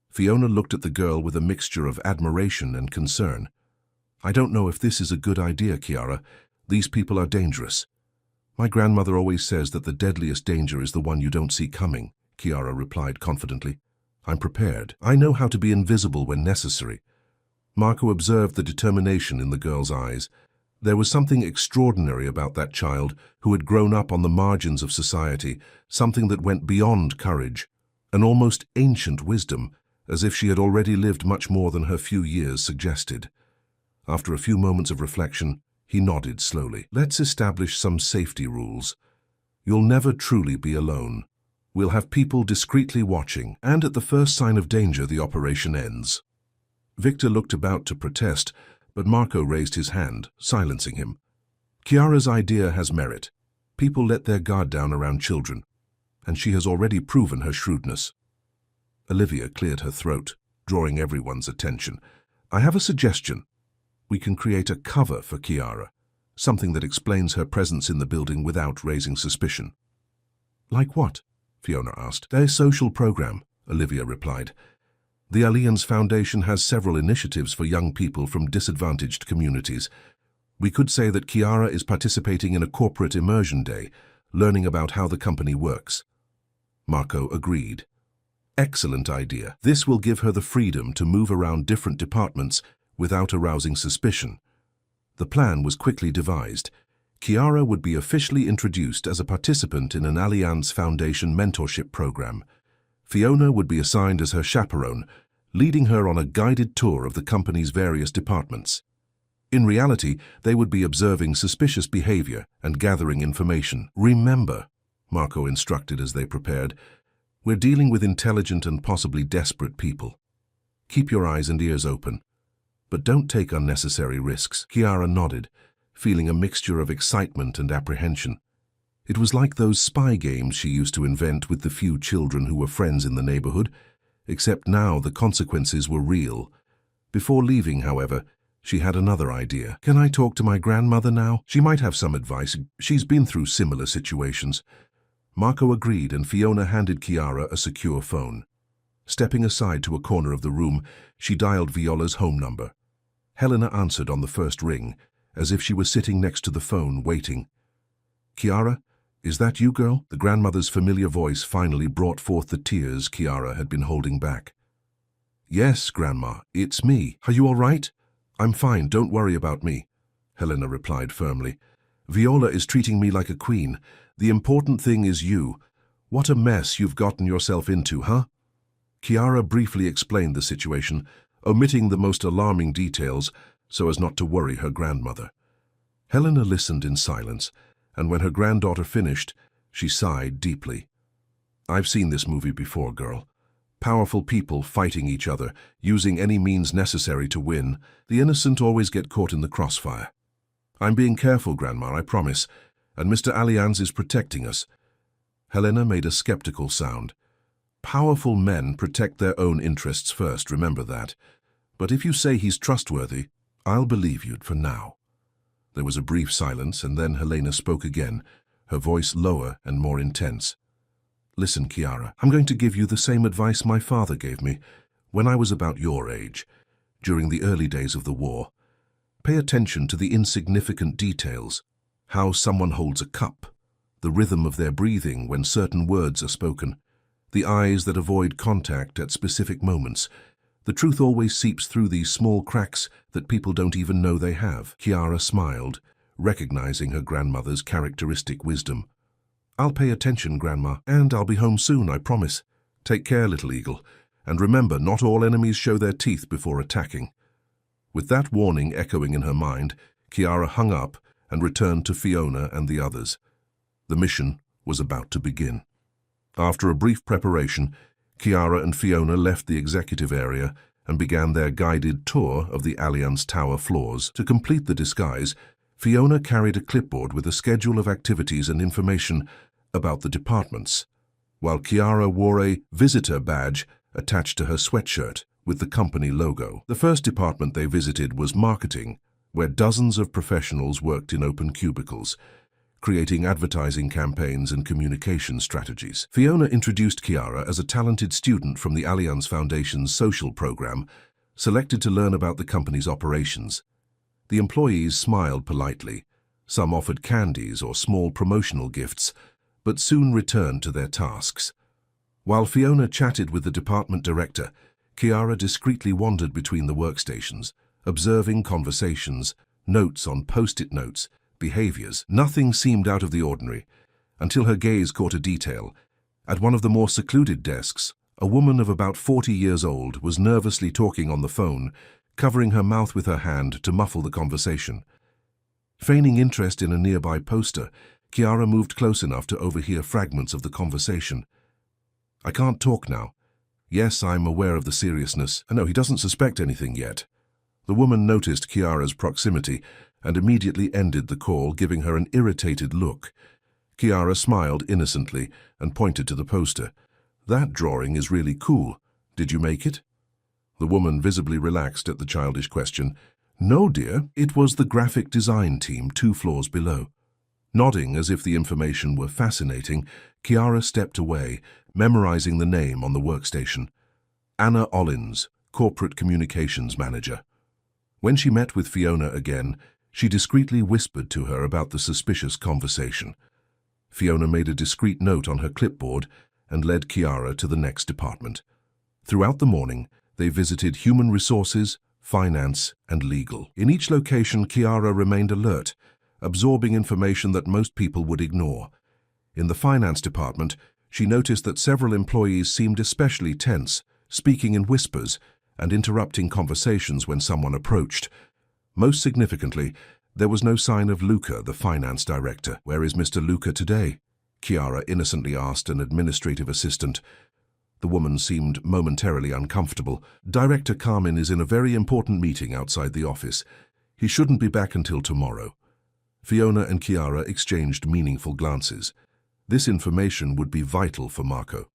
Fiona looked at the girl with a mixture of admiration and concern. I don't know if this is a good idea, Chiara. These people are dangerous. My grandmother always says that the deadliest danger is the one you don't see coming, Chiara replied confidently. I'm prepared. I know how to be invisible when necessary. Marco observed the determination in the girl's eyes. There was something extraordinary about that child who had grown up on the margins of society, something that went beyond courage, an almost ancient wisdom, as if she had already lived much more than her few years suggested. After a few moments of reflection, he nodded slowly. Let's establish some safety rules. You'll never truly be alone. We'll have people discreetly watching, and at the first sign of danger, the operation ends. Victor looked about to protest, but Marco raised his hand, silencing him. Chiara's idea has merit. People let their guard down around children, and she has already proven her shrewdness. Olivia cleared her throat, drawing everyone's attention. I have a suggestion. We can create a cover for Chiara, something that explains her presence in the building without raising suspicion. Like what? Fiona asked. Their social program, Olivia replied. The Allianz Foundation has several initiatives for young people from disadvantaged communities. We could say that Chiara is participating in a corporate immersion day, learning about how the company works. Marco agreed. Excellent idea. This will give her the freedom to move around different departments without arousing suspicion. The plan was quickly devised. Chiara would be officially introduced as a participant in an Allianz Foundation mentorship program. Fiona would be assigned as her chaperone, leading her on a guided tour of the company's various departments. In reality, they would be observing suspicious behavior and gathering information. Remember, Marco instructed as they prepared, we're dealing with intelligent and possibly desperate people. Keep your eyes and ears open, but don't take unnecessary risks. Chiara nodded, feeling a mixture of excitement and apprehension. It was like those spy games she used to invent with the few children who were friends in the neighborhood, except now the consequences were real. Before leaving, however, she had another idea. Can I talk to my grandmother now? She might have some advice. She's been through similar situations. Marco agreed, and Fiona handed Chiara a secure phone. Stepping aside to a corner of the room, she dialed Viola's home number. Helena answered on the first ring, as if she was sitting next to the phone, waiting. "Chiara, is that you, girl?" The grandmother's familiar voice finally brought forth the tears Chiara had been holding back. "Yes, Grandma, it's me. Are you all right?" "I'm fine, don't worry about me," Helena replied firmly. "Viola is treating me like a queen. The important thing is you. What a mess you've gotten yourself into, huh?" Chiara briefly explained the situation, omitting the most alarming details so as not to worry her grandmother. Helena listened in silence, and when her granddaughter finished, she sighed deeply. "I've seen this movie before, girl. Powerful people fighting each other, using any means necessary to win. The innocent always get caught in the crossfire. I'm being careful, Grandma, I promise, and Mr. Allianz is protecting us." Helena made a skeptical sound. "Powerful men protect their own interests first, remember that. But if you say he's trustworthy, I'll believe you for now." There was a brief silence, and then Helena spoke again, her voice lower and more intense. "Listen, Chiara, I'm going to give you the same advice my father gave me when I was about your age, during the early days of the war. Pay attention to the insignificant details, how someone holds a cup, the rhythm of their breathing when certain words are spoken, the eyes that avoid contact at specific moments. The truth always seeps through these small cracks that people don't even know they have." Chiara smiled, recognizing her grandmother's characteristic wisdom. "I'll pay attention, Grandma, and I'll be home soon, I promise. Take care, little eagle, and remember, not all enemies show their teeth before attacking." With that warning echoing in her mind, Chiara hung up and returned to Fiona and the others. The mission was about to begin. After a brief preparation, Chiara and Fiona left the executive area and began their guided tour of the Allianz Tower floors. To complete the disguise, Fiona carried a clipboard with a schedule of activities and information about the departments, while Chiara wore a visitor badge attached to her sweatshirt with the company logo. The first department they visited was marketing, where dozens of professionals worked in open cubicles, creating advertising campaigns and communication strategies. Fiona introduced Chiara as a talented student from the Allianz Foundation's social program, selected to learn about the company's operations. The employees smiled politely. Some offered candies or small promotional gifts, but soon returned to their tasks. While Fiona chatted with the department director, Chiara discreetly wandered between the workstations, observing conversations, notes on post-it notes, behaviors. Nothing seemed out of the ordinary, until her gaze caught a detail. At one of the more secluded desks, a woman of about 40 years old was nervously talking on the phone, covering her mouth with her hand to muffle the conversation. Feigning interest in a nearby poster, Chiara moved close enough to overhear fragments of the conversation. "I can't talk now. Yes, I'm aware of the seriousness. No, he doesn't suspect anything yet." The woman noticed Chiara's proximity and immediately ended the call, giving her an irritated look. Chiara smiled innocently and pointed to the poster. "That drawing is really cool. Did you make it?" The woman visibly relaxed at the childish question. "No, dear, it was the graphic design team 2 floors below." Nodding as if the information were fascinating, Chiara stepped away, memorizing the name on the workstation. Anna Ollins, Corporate Communications Manager. When she met with Fiona again, she discreetly whispered to her about the suspicious conversation. Fiona made a discreet note on her clipboard and led Chiara to the next department. Throughout the morning, they visited human resources, finance, and legal. In each location, Chiara remained alert, absorbing information that most people would ignore. In the finance department, she noticed that several employees seemed especially tense, speaking in whispers and interrupting conversations when someone approached. Most significantly, there was no sign of Luca, the finance director. "Where is Mr. Luca today?" Chiara innocently asked an administrative assistant. The woman seemed momentarily uncomfortable. "Director Carmen is in a very important meeting outside the office. He shouldn't be back until tomorrow." Fiona and Chiara exchanged meaningful glances. This information would be vital for Marco.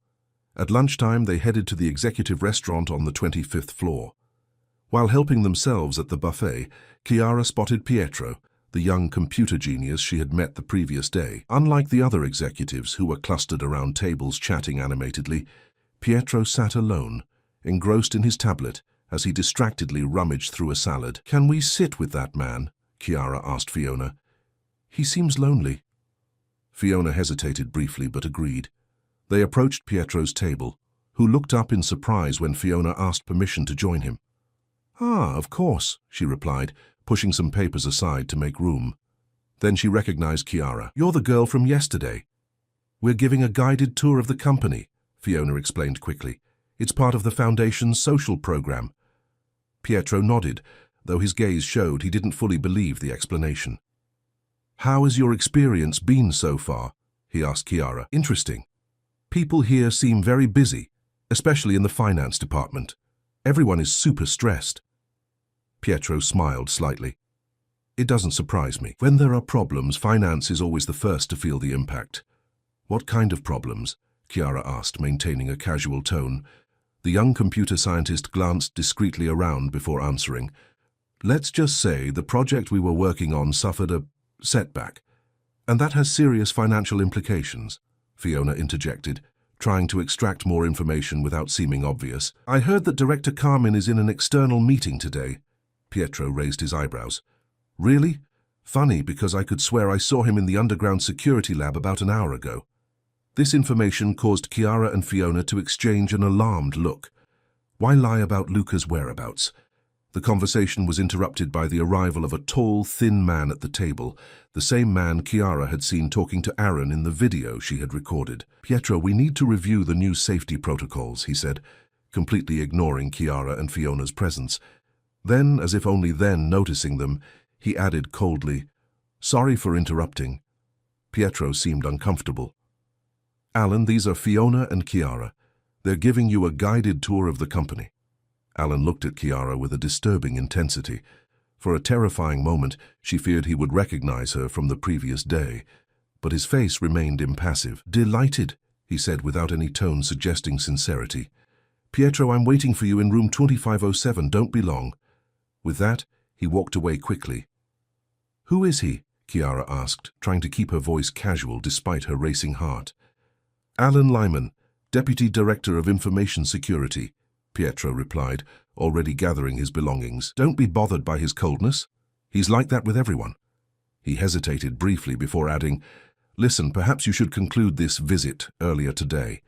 At lunchtime, they headed to the executive restaurant on the 25th floor. While helping themselves at the buffet, Chiara spotted Pietro, the young computer genius she had met the previous day. Unlike the other executives who were clustered around tables chatting animatedly, Pietro sat alone, engrossed in his tablet, as he distractedly rummaged through a salad. "Can we sit with that man?" Chiara asked Fiona. "He seems lonely." Fiona hesitated briefly but agreed. They approached Pietro's table, who looked up in surprise when Fiona asked permission to join him. "Ah, of course," she replied, pushing some papers aside to make room. Then she recognized Chiara. "You're the girl from yesterday." "We're giving a guided tour of the company," Fiona explained quickly. "It's part of the Foundation's social program." Pietro nodded, though his gaze showed he didn't fully believe the explanation. "How has your experience been so far?" he asked Chiara. "Interesting. People here seem very busy, especially in the finance department. Everyone is super stressed." Pietro smiled slightly. "It doesn't surprise me. When there are problems, finance is always the first to feel the impact." "What kind of problems?" Chiara asked, maintaining a casual tone. The young computer scientist glanced discreetly around before answering. "Let's just say the project we were working on suffered a setback, and that has serious financial implications," Fiona interjected, trying to extract more information without seeming obvious. "I heard that Director Carmen is in an external meeting today." Pietro raised his eyebrows. "Really? Funny, because I could swear I saw him in the underground security lab about an hour ago." This information caused Chiara and Fiona to exchange an alarmed look. Why lie about Luca's whereabouts? The conversation was interrupted by the arrival of a tall, thin man at the table, the same man Chiara had seen talking to Aaron in the video she had recorded. "Pietro, we need to review the new safety protocols," he said, completely ignoring Chiara and Fiona's presence. Then, as if only then noticing them, he added coldly, "Sorry for interrupting." Pietro seemed uncomfortable. "Alan, these are Fiona and Chiara. They're giving you a guided tour of the company." Alan looked at Chiara with a disturbing intensity. For a terrifying moment, she feared he would recognize her from the previous day. But his face remained impassive. "Delighted," he said without any tone suggesting sincerity. "Pietro, I'm waiting for you in room 2507. Don't be long." With that, he walked away quickly. "Who is he?" Chiara asked, trying to keep her voice casual despite her racing heart. "Alan Lyman, Deputy Director of Information Security," Pietro replied, already gathering his belongings. "Don't be bothered by his coldness. He's like that with everyone." He hesitated briefly before adding, "Listen, perhaps you should conclude this visit earlier today.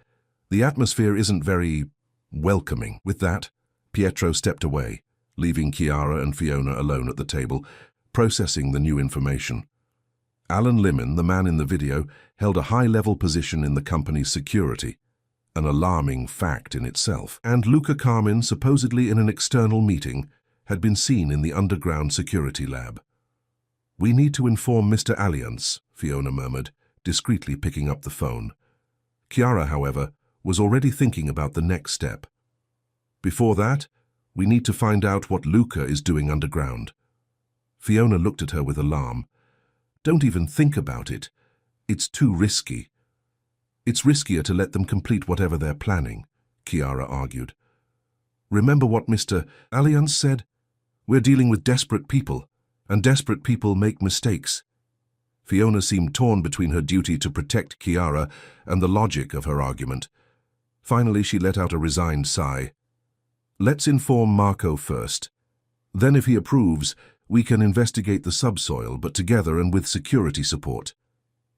The atmosphere isn't very welcoming." With that, Pietro stepped away, leaving Chiara and Fiona alone at the table, processing the new information. Alan Lyman, the man in the video, held a high-level position in the company's security, an alarming fact in itself. And Luca Carmen, supposedly in an external meeting, had been seen in the underground security lab. "We need to inform Mr. Alliance," Fiona murmured, discreetly picking up the phone. Chiara, however, was already thinking about the next step. "Before that, we need to find out what Luca is doing underground." Fiona looked at her with alarm. "Don't even think about it. It's too risky." "It's riskier to let them complete whatever they're planning," Chiara argued. "Remember what Mr. Alliance said? We're dealing with desperate people, and desperate people make mistakes." Fiona seemed torn between her duty to protect Chiara and the logic of her argument. Finally, she let out a resigned sigh. "Let's inform Marco first. Then if he approves, we can investigate the subsoil, but together and with security support."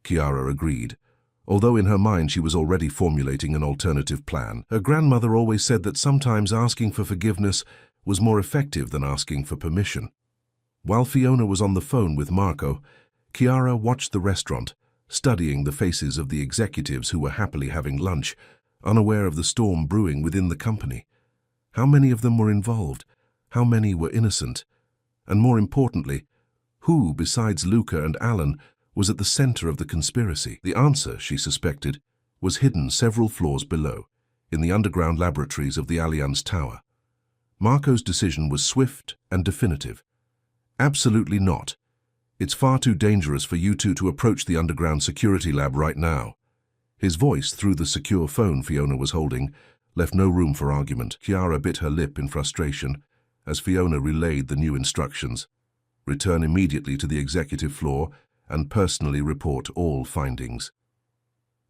Chiara agreed, although in her mind she was already formulating an alternative plan. Her grandmother always said that sometimes asking for forgiveness was more effective than asking for permission. While Fiona was on the phone with Marco, Chiara watched the restaurant, studying the faces of the executives who were happily having lunch, unaware of the storm brewing within the company. How many of them were involved? How many were innocent? And more importantly, who, besides Luca and Alan, was at the center of the conspiracy? The answer, she suspected, was hidden several floors below, in the underground laboratories of the Allianz Tower. Marco's decision was swift and definitive. "Absolutely not. It's far too dangerous for you two to approach the underground security lab right now." His voice, through the secure phone Fiona was holding, left no room for argument. Chiara bit her lip in frustration as Fiona relayed the new instructions. Return immediately to the executive floor and personally report all findings.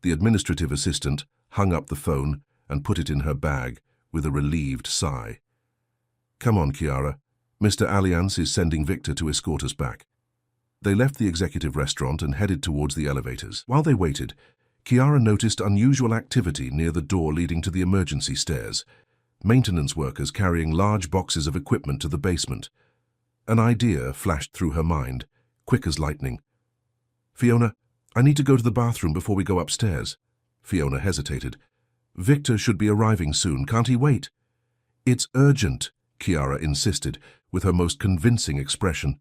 The administrative assistant hung up the phone and put it in her bag with a relieved sigh. "Come on, Chiara. Mr. Allianz is sending Victor to escort us back." They left the executive restaurant and headed towards the elevators. While they waited, Chiara noticed unusual activity near the door leading to the emergency stairs. Maintenance workers carrying large boxes of equipment to the basement. An idea flashed through her mind, quick as lightning. "Fiona, I need to go to the bathroom before we go upstairs." Fiona hesitated. "Victor should be arriving soon. Can't he wait?" "It's urgent," Chiara insisted, with her most convincing expression.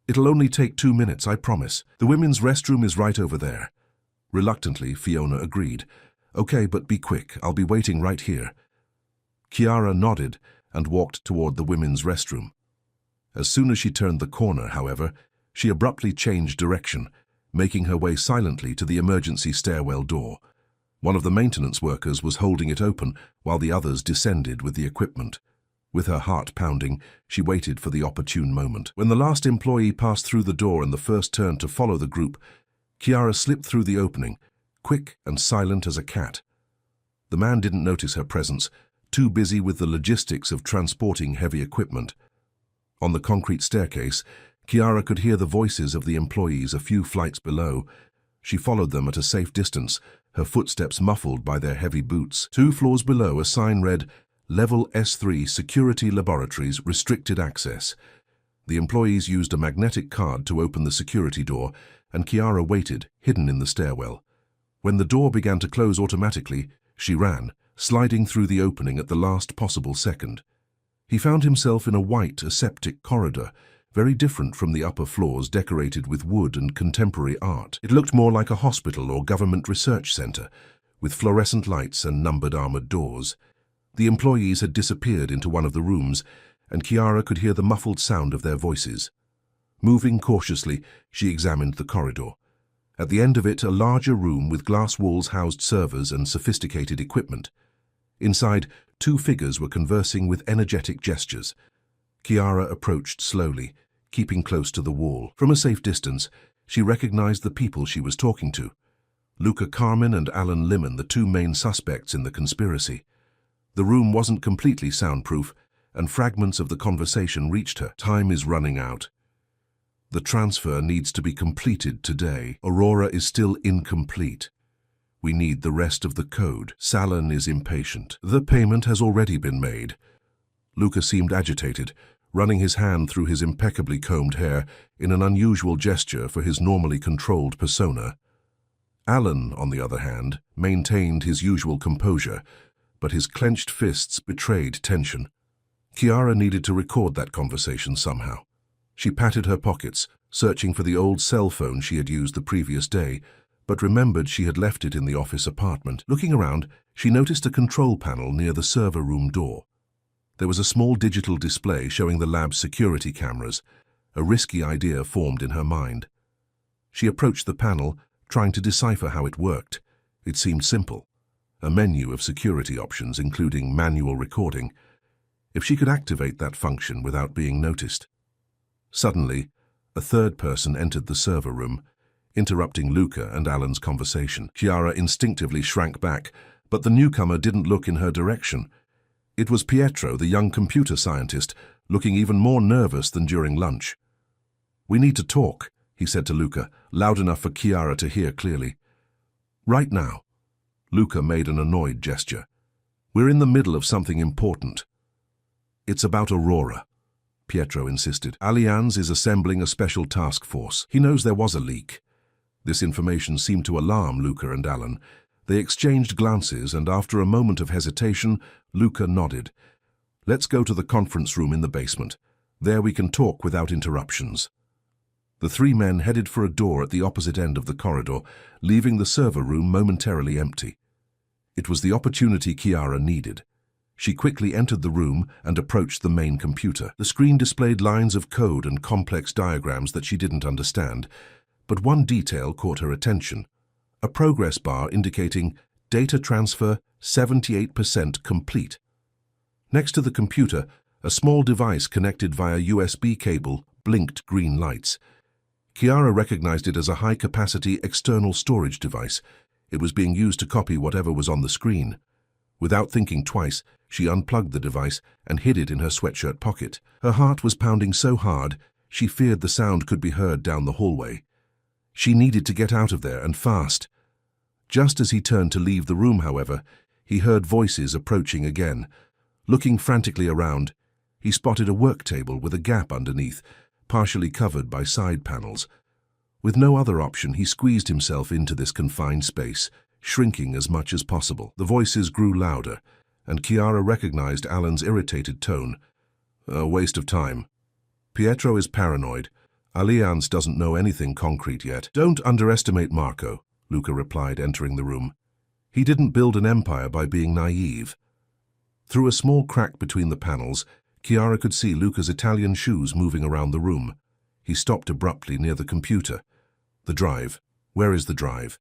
"It'll only take 2 minutes, I promise. The women's restroom is right over there." Reluctantly, Fiona agreed. "Okay, but be quick. I'll be waiting right here." Chiara nodded and walked toward the women's restroom. As soon as she turned the corner, however, she abruptly changed direction, making her way silently to the emergency stairwell door. One of the maintenance workers was holding it open while the others descended with the equipment. With her heart pounding, she waited for the opportune moment. When the last employee passed through the door and the first turned to follow the group, Chiara slipped through the opening, quick and silent as a cat. The man didn't notice her presence, too busy with the logistics of transporting heavy equipment. On the concrete staircase, Chiara could hear the voices of the employees a few flights below. She followed them at a safe distance, her footsteps muffled by their heavy boots. 2 floors below, a sign read, "Level S3 Security Laboratories Restricted Access." The employees used a magnetic card to open the security door, and Chiara waited, hidden in the stairwell. When the door began to close automatically, she ran, sliding through the opening at the last possible second. He found himself in a white, aseptic corridor, very different from the upper floors decorated with wood and contemporary art. It looked more like a hospital or government research center, with fluorescent lights and numbered armored doors. The employees had disappeared into one of the rooms, and Chiara could hear the muffled sound of their voices. Moving cautiously, she examined the corridor. At the end of it, a larger room with glass walls housed servers and sophisticated equipment. Inside, 2 figures were conversing with energetic gestures. Chiara approached slowly, keeping close to the wall. From a safe distance, she recognized the people she was talking to. Luca Carmen and Alan Limon, the 2 main suspects in the conspiracy. The room wasn't completely soundproof, and fragments of the conversation reached her. "Time is running out. The transfer needs to be completed today. Aurora is still incomplete. We need the rest of the code. Salon is impatient. The payment has already been made." Luca seemed agitated, running his hand through his impeccably combed hair in an unusual gesture for his normally controlled persona. Alan, on the other hand, maintained his usual composure, but his clenched fists betrayed tension. Chiara needed to record that conversation somehow. She patted her pockets, searching for the old cell phone she had used the previous day, but remembered she had left it in the office apartment. Looking around, she noticed a control panel near the server room door. There was a small digital display showing the lab's security cameras. A risky idea formed in her mind. She approached the panel, trying to decipher how it worked. It seemed simple. A menu of security options, including manual recording. If she could activate that function without being noticed. Suddenly, a third person entered the server room, interrupting Luca and Alan's conversation. Chiara instinctively shrank back, but the newcomer didn't look in her direction. It was Pietro, the young computer scientist, looking even more nervous than during lunch. "We need to talk," he said to Luca, loud enough for Chiara to hear clearly. "Right now." Luca made an annoyed gesture. "We're in the middle of something important." "It's about Aurora," Pietro insisted. "Allianz is assembling a special task force. He knows there was a leak." This information seemed to alarm Luca and Alan. They exchanged glances, and after a moment of hesitation, Luca nodded. "Let's go to the conference room in the basement. There we can talk without interruptions." The 3 men headed for a door at the opposite end of the corridor, leaving the server room momentarily empty. It was the opportunity Chiara needed. She quickly entered the room and approached the main computer. The screen displayed lines of code and complex diagrams that she didn't understand, but one detail caught her attention. A progress bar indicating data transfer 78% complete. Next to the computer, a small device connected via USB cable blinked green lights. Chiara recognized it as a high-capacity external storage device. It was being used to copy whatever was on the screen. Without thinking twice, she unplugged the device and hid it in her sweatshirt pocket. Her heart was pounding so hard, she feared the sound could be heard down the hallway. She needed to get out of there, and fast. Just as he turned to leave the room, however, he heard voices approaching again. Looking frantically around, he spotted a work table with a gap underneath, partially covered by side panels. With no other option, he squeezed himself into this confined space, shrinking as much as possible. The voices grew louder, and Chiara recognized Alan's irritated tone. A waste of time. Pietro is paranoid. Allianz doesn't know anything concrete yet. Don't underestimate Marco, Luca replied, entering the room. He didn't build an empire by being naive. Through a small crack between the panels, Chiara could see Luca's Italian shoes moving around the room. He stopped abruptly near the computer. The drive. Where is the drive?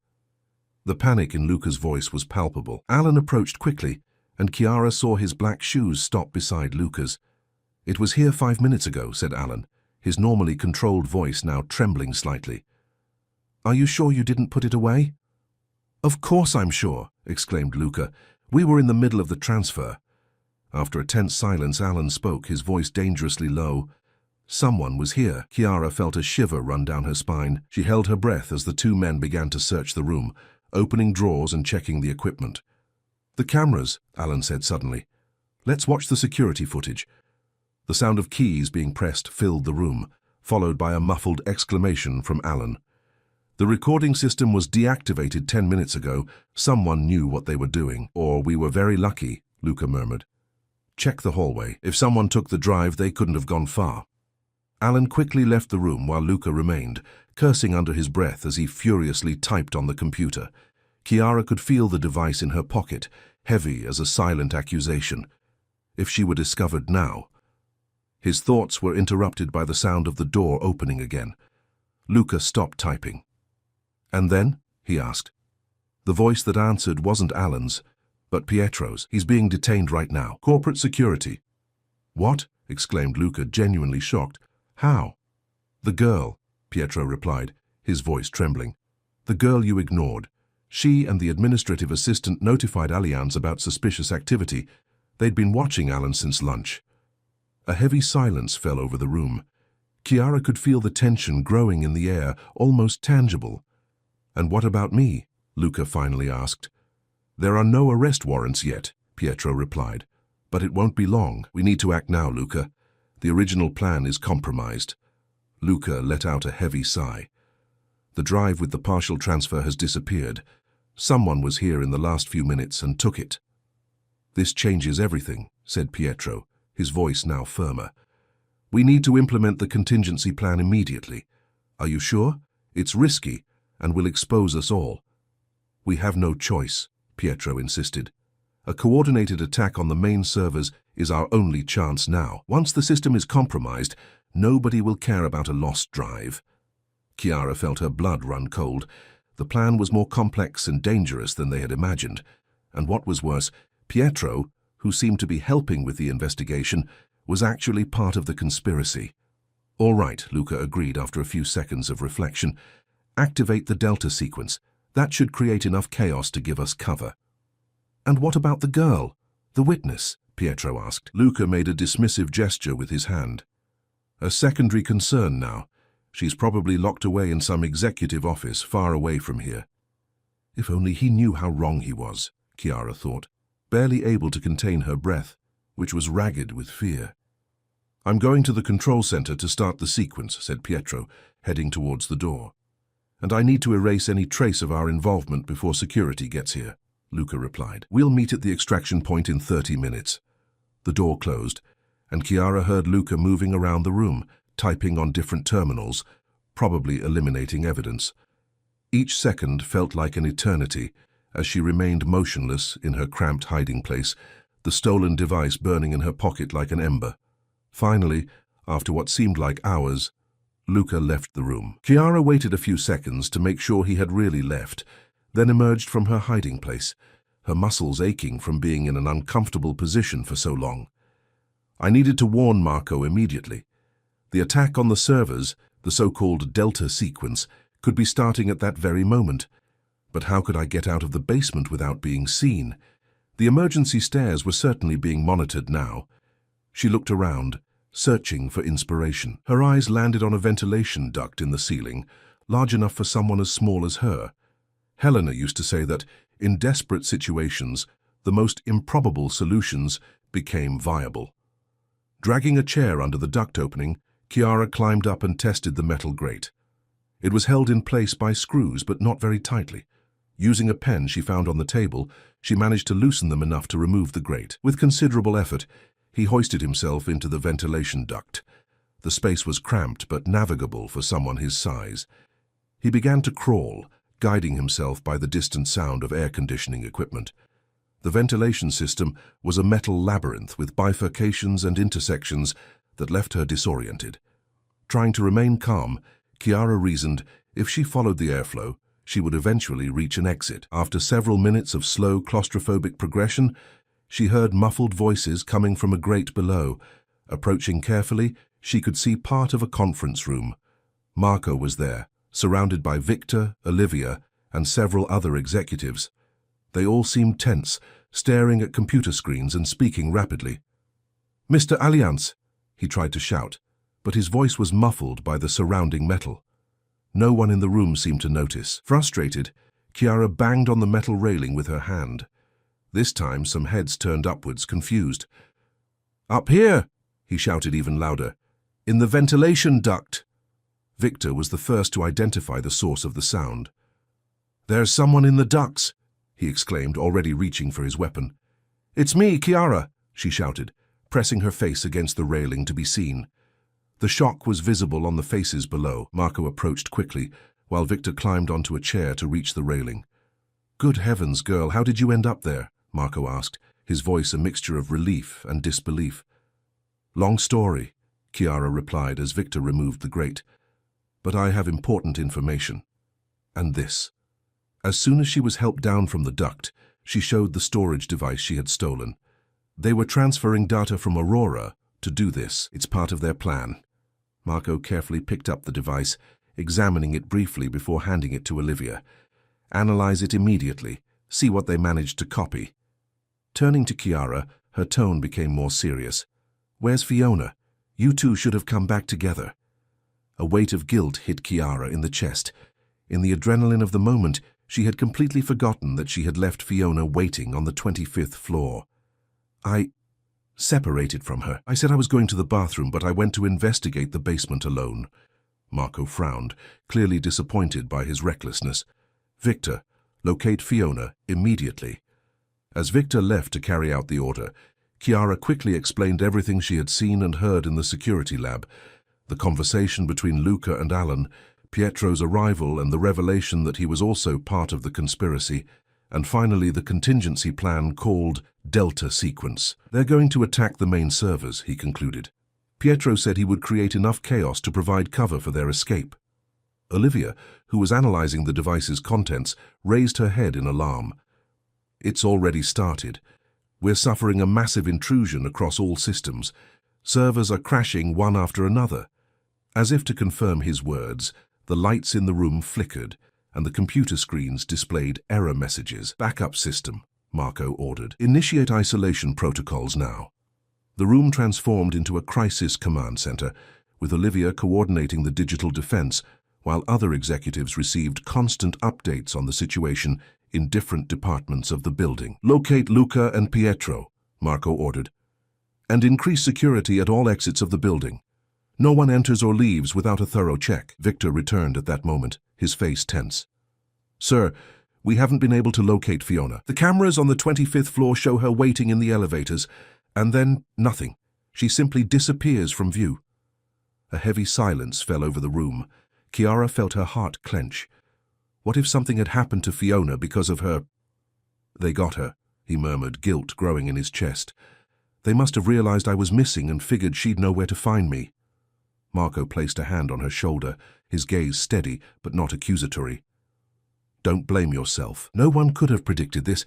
The panic in Luca's voice was palpable. Alan approached quickly, and Chiara saw his black shoes stop beside Luca's. It was here 5 minutes ago, said Alan, his normally controlled voice now trembling slightly. Are you sure you didn't put it away? Of course I'm sure, exclaimed Luca. We were in the middle of the transfer. After a tense silence, Alan spoke, his voice dangerously low. Someone was here. Chiara felt a shiver run down her spine. She held her breath as the two men began to search the room, opening drawers and checking the equipment. The cameras, Alan said suddenly. Let's watch the security footage. The sound of keys being pressed filled the room, followed by a muffled exclamation from Alan. The recording system was deactivated 10 minutes ago. Someone knew what they were doing. Or we were very lucky, Luca murmured. Check the hallway. If someone took the drive, they couldn't have gone far. Alan quickly left the room while Luca remained, cursing under his breath as he furiously typed on the computer. Chiara could feel the device in her pocket, heavy as a silent accusation. If she were discovered now. His thoughts were interrupted by the sound of the door opening again. Luca stopped typing. And then? He asked. The voice that answered wasn't Alan's, but Pietro's. He's being detained right now. Corporate security. What? Exclaimed Luca, genuinely shocked. How? The girl, Pietro replied, his voice trembling. The girl you ignored. She and the administrative assistant notified Allianz about suspicious activity. They'd been watching Alan since lunch. A heavy silence fell over the room. Chiara could feel the tension growing in the air, almost tangible. And what about me? Luca finally asked. There are no arrest warrants yet, Pietro replied. But it won't be long. We need to act now, Luca. The original plan is compromised. Luca let out a heavy sigh. The drive with the partial transfer has disappeared. Someone was here in the last few minutes and took it. This changes everything, said Pietro, his voice now firmer. We need to implement the contingency plan immediately. Are you sure? It's risky and will expose us all. We have no choice, Pietro insisted. A coordinated attack on the main servers is our only chance now. Once the system is compromised, nobody will care about a lost drive. Chiara felt her blood run cold. The plan was more complex and dangerous than they had imagined. And what was worse, Pietro, who seemed to be helping with the investigation, was actually part of the conspiracy. All right, Luca agreed after a few seconds of reflection. Activate the Delta sequence. That should create enough chaos to give us cover. And what about the girl? The witness? Pietro asked. Luca made a dismissive gesture with his hand. A secondary concern now. She's probably locked away in some executive office far away from here. If only he knew how wrong he was, Chiara thought, barely able to contain her breath, which was ragged with fear. I'm going to the control center to start the sequence, said Pietro, heading towards the door. And I need to erase any trace of our involvement before security gets here, Luca replied. We'll meet at the extraction point in 30 minutes. The door closed, and Chiara heard Luca moving around the room, typing on different terminals, probably eliminating evidence. Each second felt like an eternity as she remained motionless in her cramped hiding place, the stolen device burning in her pocket like an ember. Finally, after what seemed like hours, Luca left the room. Chiara waited a few seconds to make sure he had really left, then emerged from her hiding place, her muscles aching from being in an uncomfortable position for so long. I needed to warn Marco immediately. The attack on the servers, the so-called Delta sequence, could be starting at that very moment. But how could I get out of the basement without being seen? The emergency stairs were certainly being monitored now. She looked around, searching for inspiration. Her eyes landed on a ventilation duct in the ceiling, large enough for someone as small as her. Helena used to say that, in desperate situations, the most improbable solutions became viable. Dragging a chair under the duct opening, Chiara climbed up and tested the metal grate. It was held in place by screws, but not very tightly. Using a pen she found on the table, she managed to loosen them enough to remove the grate. With considerable effort, he hoisted himself into the ventilation duct. The space was cramped but navigable for someone his size. He began to crawl, guiding himself by the distant sound of air conditioning equipment. The ventilation system was a metal labyrinth with bifurcations and intersections that left her disoriented. Trying to remain calm, Chiara reasoned if she followed the airflow, she would eventually reach an exit. After several minutes of slow, claustrophobic progression, she heard muffled voices coming from a grate below. Approaching carefully, she could see part of a conference room. Marco was there, surrounded by Victor, Olivia, and several other executives. They all seemed tense, staring at computer screens and speaking rapidly. "Mr. Allianz," he tried to shout, but his voice was muffled by the surrounding metal. No one in the room seemed to notice. Frustrated, Chiara banged on the metal railing with her hand. This time, some heads turned upwards, confused. "Up here!" he shouted even louder. "In the ventilation duct!" Victor was the first to identify the source of the sound. "There's someone in the ducts!" he exclaimed, already reaching for his weapon. "It's me, Chiara!" she shouted, pressing her face against the railing to be seen. The shock was visible on the faces below. Marco approached quickly, while Victor climbed onto a chair to reach the railing. "Good heavens, girl, how did you end up there?" Marco asked, his voice a mixture of relief and disbelief. "Long story," Chiara replied as Victor removed the grate. "But I have important information. And this." As soon as she was helped down from the duct, she showed the storage device she had stolen. They were transferring data from Aurora to do this. It's part of their plan. Marco carefully picked up the device, examining it briefly before handing it to Olivia. "Analyze it immediately. See what they managed to copy." Turning to Chiara, her tone became more serious. "Where's Fiona? You two should have come back together." A weight of guilt hit Chiara in the chest. In the adrenaline of the moment, she had completely forgotten that she had left Fiona waiting on the 25th floor. "I separated from her. I said I was going to the bathroom, but I went to investigate the basement alone." Marco frowned, clearly disappointed by his recklessness. "Victor, locate Fiona immediately." As Victor left to carry out the order, Chiara quickly explained everything she had seen and heard in the security lab. The conversation between Luca and Alan, Pietro's arrival and the revelation that he was also part of the conspiracy, and finally the contingency plan called Delta Sequence. "They're going to attack the main servers," he concluded. Pietro said he would create enough chaos to provide cover for their escape. Olivia, who was analyzing the device's contents, raised her head in alarm. "It's already started. We're suffering a massive intrusion across all systems. Servers are crashing one after another." As if to confirm his words, the lights in the room flickered, and the computer screens displayed error messages. "Backup system," Marco ordered. "Initiate isolation protocols now." The room transformed into a crisis command center, with Olivia coordinating the digital defense, while other executives received constant updates on the situation in different departments of the building. "Locate Luca and Pietro," Marco ordered, "and increase security at all exits of the building. No one enters or leaves without a thorough check." Victor returned at that moment, his face tense. "Sir, we haven't been able to locate Fiona. The cameras on the 25th floor show her waiting in the elevators, and then nothing. She simply disappears from view." A heavy silence fell over the room. Chiara felt her heart clench. What if something had happened to Fiona because of her? "They got her," he murmured, guilt growing in his chest. "They must have realized I was missing and figured she'd know where to find me." Marco placed a hand on her shoulder, his gaze steady but not accusatory. "Don't blame yourself. No one could have predicted this.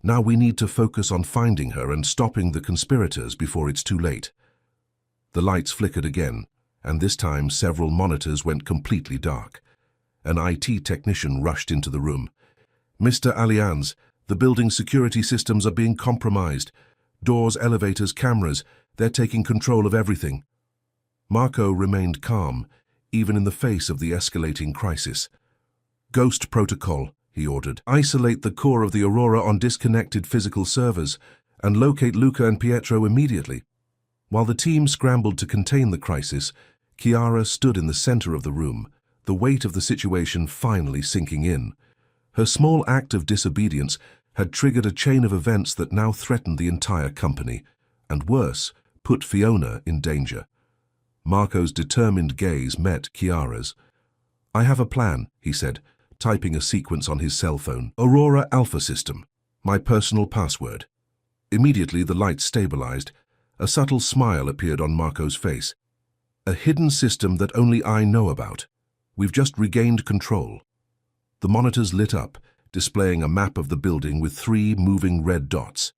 Now we need to focus on finding her and stopping the conspirators before it's too late." The lights flickered again, and this time several monitors went completely dark. An IT technician rushed into the room. "Mr. Allianz, The building's security systems are being compromised. Doors, elevators, cameras, they're taking control of everything. Marco remained calm, even in the face of the escalating crisis. Ghost protocol, he ordered. Isolate the core of the Aurora on disconnected physical servers and locate Luca and Pietro immediately. While the team scrambled to contain the crisis, Chiara stood in the center of the room, the weight of the situation finally sinking in. Her small act of disobedience had triggered a chain of events that now threatened the entire company, and worse, put Fiona in danger. Marco's determined gaze met Chiara's. "I have a plan," he said, typing a sequence on his cell phone. "Aurora Alpha System. My personal password." Immediately the lights stabilized. A subtle smile appeared on Marco's face. "A hidden system that only I know about. We've just regained control." The monitors lit up, displaying a map of the building with 3 moving red dots.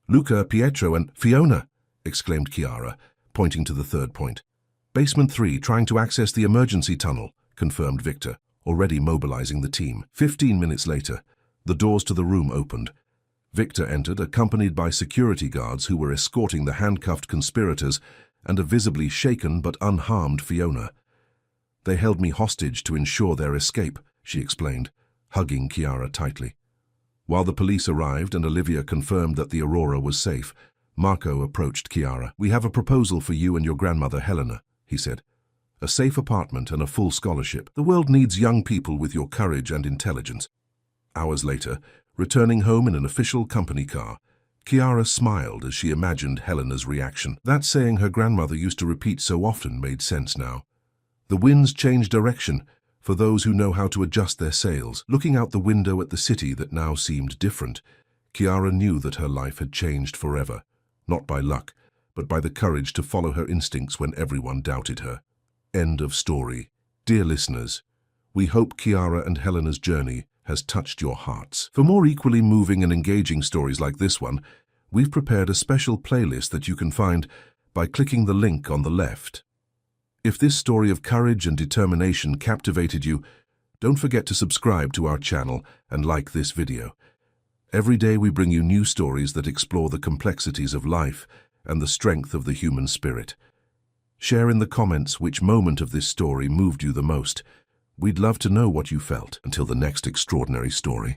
"Luca, Pietro, and Fiona!" exclaimed Chiara, pointing to the third point. "Basement 3, trying to access the emergency tunnel," confirmed Victor, already mobilizing the team. 15 minutes later, the doors to the room opened. Victor entered, accompanied by security guards who were escorting the handcuffed conspirators and a visibly shaken but unharmed Fiona. "They held me hostage to ensure their escape," she explained, hugging Chiara tightly. While the police arrived and Olivia confirmed that the Aurora was safe, Marco approached Chiara. "We have a proposal for you and your grandmother Helena," he said. "A safe apartment and a full scholarship. The world needs young people with your courage and intelligence." Hours later, returning home in an official company car, Chiara smiled as she imagined Helena's reaction. That saying her grandmother used to repeat so often made sense now. The winds change direction for those who know how to adjust their sails. Looking out the window at the city that now seemed different, Chiara knew that her life had changed forever, not by luck, but by the courage to follow her instincts when everyone doubted her. End of story. Dear listeners, we hope Chiara and Helena's journey has touched your hearts. For more equally moving and engaging stories like this one, we've prepared a special playlist that you can find by clicking the link on the left. If this story of courage and determination captivated you, don't forget to subscribe to our channel and like this video. Every day we bring you new stories that explore the complexities of life and the strength of the human spirit. Share in the comments which moment of this story moved you the most. We'd love to know what you felt. Until the next extraordinary story.